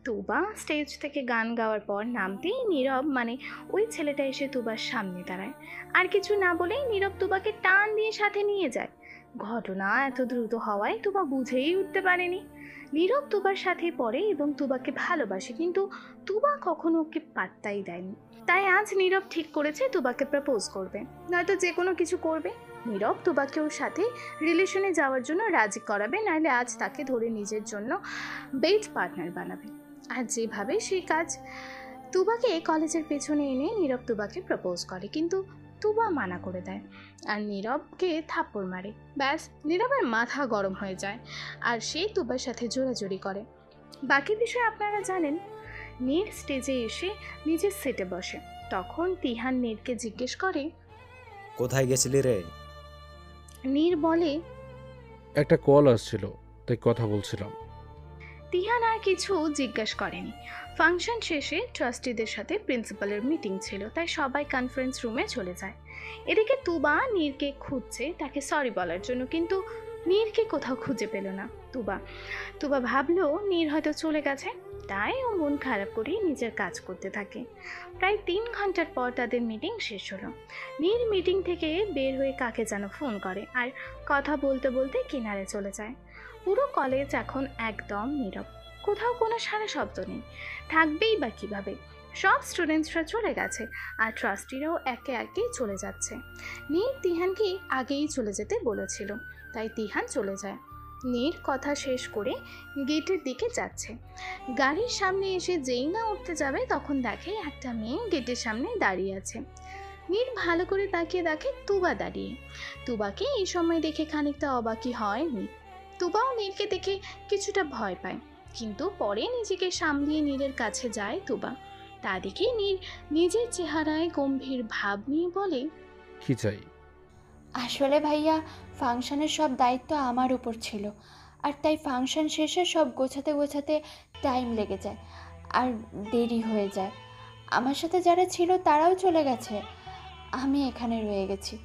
Speaker 1: তুবা স্টেজ থেকে গান গাওয়ার পর নামতেই নীরব ওই ছেলেটা এসে তুবার সামনে দাঁড়ায়, আর কিছু না বলেই নীরব তুবাকে টান দিয়ে সাথে নিয়ে যায়। ঘটনা এত দ্রুত হওয়ায় তুবা বুঝেই উঠতে পারেনি। নীরব তুবার সাথে পড়ে এবং তুবাকে ভালোবাসে, কিন্তু তুবা কখনো ওকে পাত্তাই দেয়নি। তাই আজ নীরব ঠিক করেছে তুবাকে প্রপোজ করবে, নয়তো যে কোনো কিছু করবে। নীরব তুবাকে ওর সাথে রিলেশনে যাওয়ার জন্য রাজি করাবে, নাহলে আজ তাকে ধরে নিজের জন্য বেড পার্টনার বানাবে। আর যেভাবে সেই কাজ, তুবাকে কলেজের পেছনে এনে নীরব তুবাকে প্রপোজ করে, কিন্তু তুবা মানা করে দেয় আর নীরবকে থাপ্পড় মারে। ব্যাস, নীরবের মাথা গরম হয়ে যায় আর সে তুবার সাথে জোরাজুরি করে। বাকি বিষয় আপনারা জানেন। নীর স্টেজে এসে নিজের সিটে বসে। তখন তিহান নীরকে জিজ্ঞেস করে।
Speaker 8: কোথায় গেছিলি রে?
Speaker 1: নীর বলে,
Speaker 2: একটা কল আসছিল, তাই কথা বলছিলাম।
Speaker 1: তিহান আর কিছু জিজ্ঞাসা করেনি। ফাংশন শেষে ট্রাস্টিদের সাথে প্রিন্সিপালের মিটিং ছিল, তাই সবাই কনফারেন্স রুমে চলে যায়। এদিকে তুবা নীরকে খুঁজছে তাকে সরি বলার জন্য, কিন্তু নীরকে কোথাও খুঁজে পেল না। তুবা ভাবলো নীর হয়তো চলে গেছে, তাই ও মন খারাপ করে নিজের কাজ করতে থাকে। প্রায় 3 ঘন্টার পর তাদের মিটিং শেষ হলো। নীর মিটিং থেকে বের হয়ে কাকে যেন ফোন করে আর কথা বলতে বলতে কিনারে চলে যায়। পুরো কলেজ এখন একদম নীরব, কোথাও কোনো সারা শব্দ নেই। থাকবেই বা কীভাবে? সব স্টুডেন্টসরা চলে গেছে আর ট্রাস্টিরাও একে একে চলে যাচ্ছে। নীর তিহানকে আগেই চলে যেতে বলেছিল, তাই তিহান চলে যায়। নীর কথা শেষ করে গেটের দিকে যাচ্ছে। গাড়ির সামনে এসে যেই না উঠতে যাবে তখন দেখে একটা মেয়ে গেটের সামনে দাঁড়িয়ে আছে। নীর ভালো করে তাকিয়ে দেখে তুবা দাঁড়িয়ে। তুবাকে এই সময় দেখে খানিকটা অবাকই হয় নীর। তুবাও নীরকে দেখে কিছুটা ভয় পায়, কিন্তু পরে নিজেকে সামলিয়ে নীরের কাছে যায় তুবা। তা দেখে নীর নিজের চেহারায় গম্ভীর ভাব নিয়ে বলে,
Speaker 2: কি চাই?
Speaker 5: আসলে ভাইয়া, ফাংশনের সব দায়িত্ব আমার উপর ছিল, আর তাই ফাংশন শেষে সব গোছাতে গোছাতে টাইম লেগে যায় আর দেরি হয়ে যায়। আমার সাথে যারা ছিল তারাও চলে গেছে, আমি এখানে রয়ে গেছি।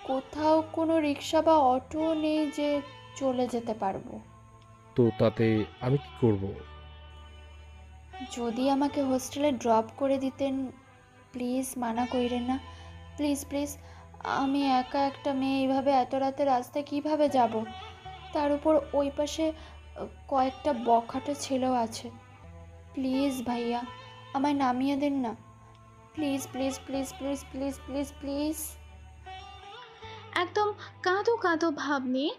Speaker 5: কোথাও কোনো রিক্সা বা অটো নেই যে চলে যেতে পারবো।
Speaker 2: তো তাতে আমি কি করব?
Speaker 5: যদি আমাকে হোস্টেলে ড্রপ করে দিতেন প্লিজ, মানা কইরেন না, প্লিজ প্লিজ। আমি একা একটা মেয়ে এইভাবে এত রাতে রাস্তায় কিভাবে যাব? তার উপর ওই পাশে কয়েকটা বখাটে ছেলেও আছে। প্লিজ ভাইয়া, আমায় নামিয়ে দিন না, please please please please please please please.
Speaker 1: একদম কাঁদো কাঁদো ভাব নিয়ে